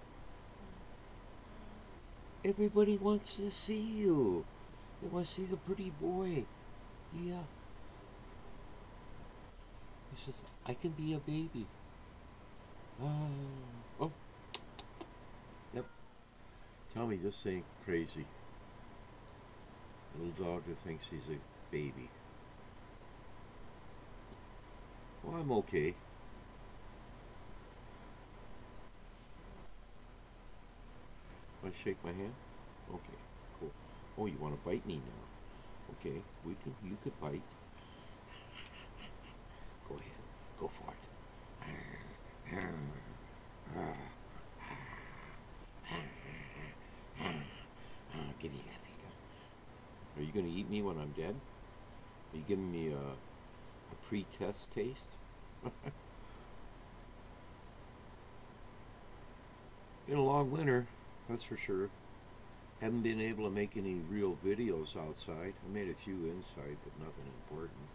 Everybody wants to see you. They want to see the pretty boy. Yeah. He says, I can be a baby. Oh. Yep. Tell me this ain't crazy. A little dog that thinks he's a baby. Well, I'm okay. Want to shake my hand? Okay, cool. Oh, you want to bite me now? Okay, you could bite. Go ahead, go for it. Give me that thing. Are you going to eat me when I'm dead? Are you giving me a pre-test taste? Been a long winter, that's for sure. Haven't been able to make any real videos outside. I made a few inside, but nothing important.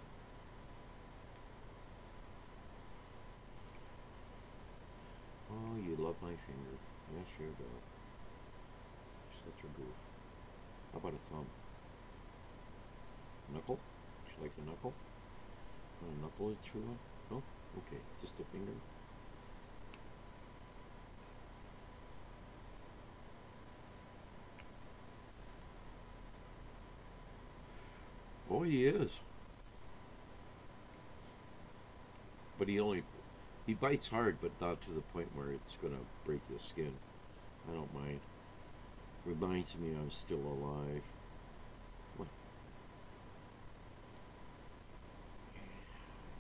Oh, you love my finger. Yes, you do. Such a goof. How about a thumb? Knuckle? Would you like the knuckle? Want a knuckle to chew on? No? Okay, just a finger. Oh, he is. But he bites hard, but not to the point where it's going to break the skin. I don't mind. Reminds me I'm still alive. Come on.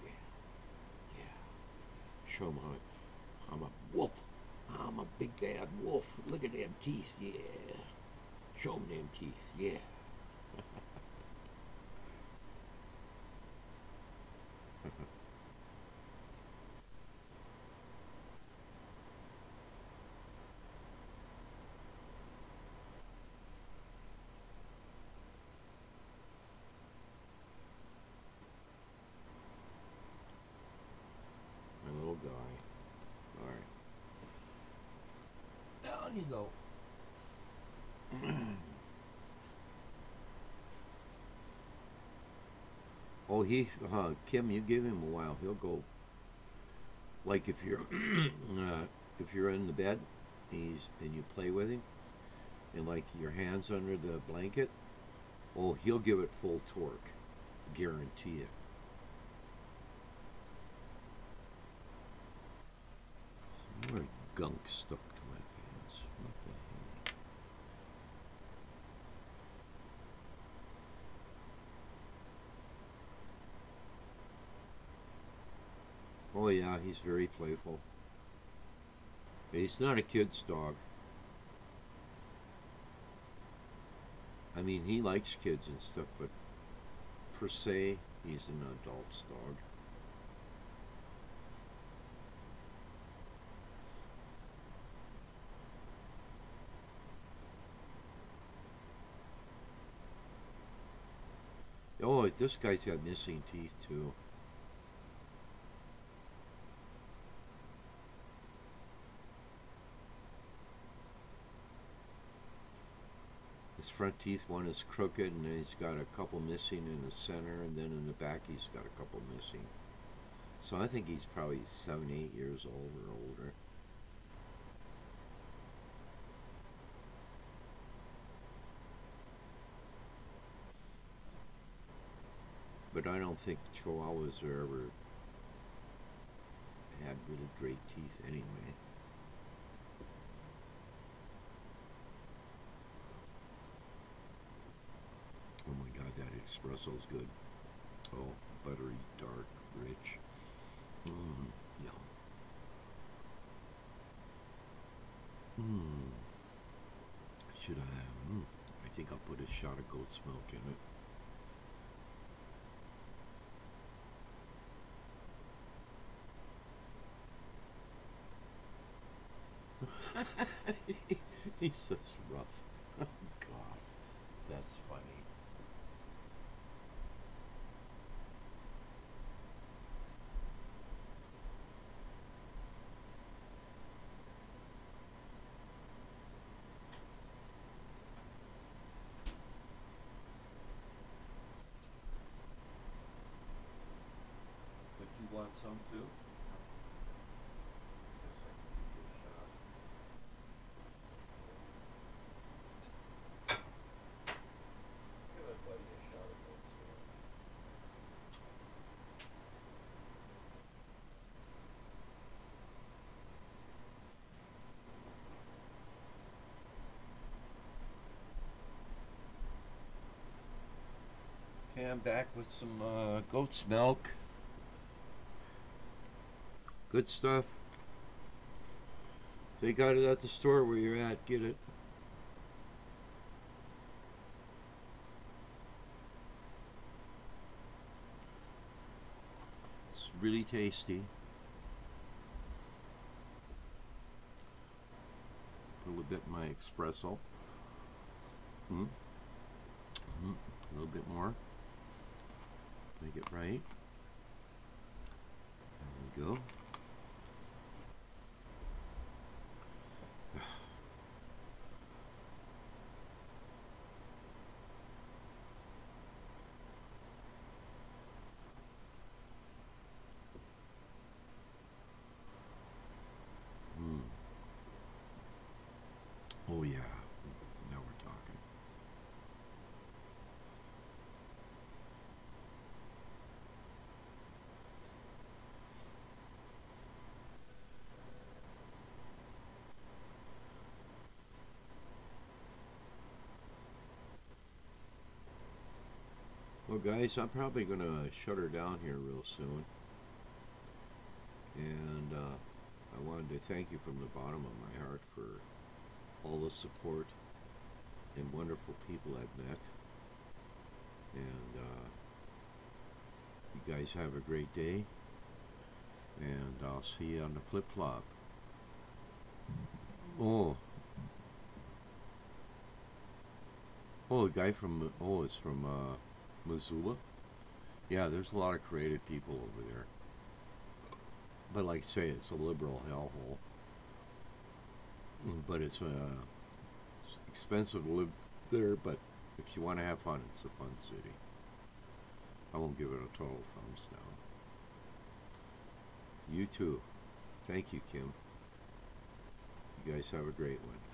Yeah, yeah. Show him how I'm a wolf. I'm a big bad wolf. Look at them teeth, yeah. Show him them teeth, yeah. on you go. Oh, Kim, you give him a while. He'll go. Like if you're, if you're in the bed, and you play with him, and like your hands under the blanket, oh, he'll give it full torque, guarantee it. Some more gunk stuck to my pants. What the heck? Oh yeah, he's very playful. He's not a kid's dog. I mean, he likes kids and stuff, but per se, he's an adult's dog. Oh, this guy's got missing teeth too. His front teeth, one is crooked, and then he's got a couple missing in the center, and then in the back he's got a couple missing. So I think he's probably 7, 8 years old or older. But I don't think Chihuahuas are ever had really great teeth anyway. Oh my god, that espresso's good. Oh, buttery, dark, rich. Mmm, yum. Mmm. Should I? I think I'll put a shot of goat's milk in it. He's such rough. Oh god, that's funny. But you want some too? Guess I can give you a shot. Give a buddy a shot of goat's milk. Okay, I'm back with some goat's milk. Good stuff. They got it at the store where you're at. Get it. It's really tasty. Put a little bit in my espresso. A little bit more. Make it right. There we go. Oh yeah. Now we're talking. Well, guys, I'm probably going to shut her down here real soon. And I wanted to thank you from the bottom of my heart for all the support and wonderful people I've met. And you guys have a great day. And I'll see you on the flip-flop. Oh. Oh, the guy from, it's from Missoula. Yeah, there's a lot of creative people over there. But like I say, it's a liberal hellhole. But it's expensive to live there. But if you want to have fun, it's a fun city. I won't give it a total thumbs down. You too. Thank you, Kim. You guys have a great one.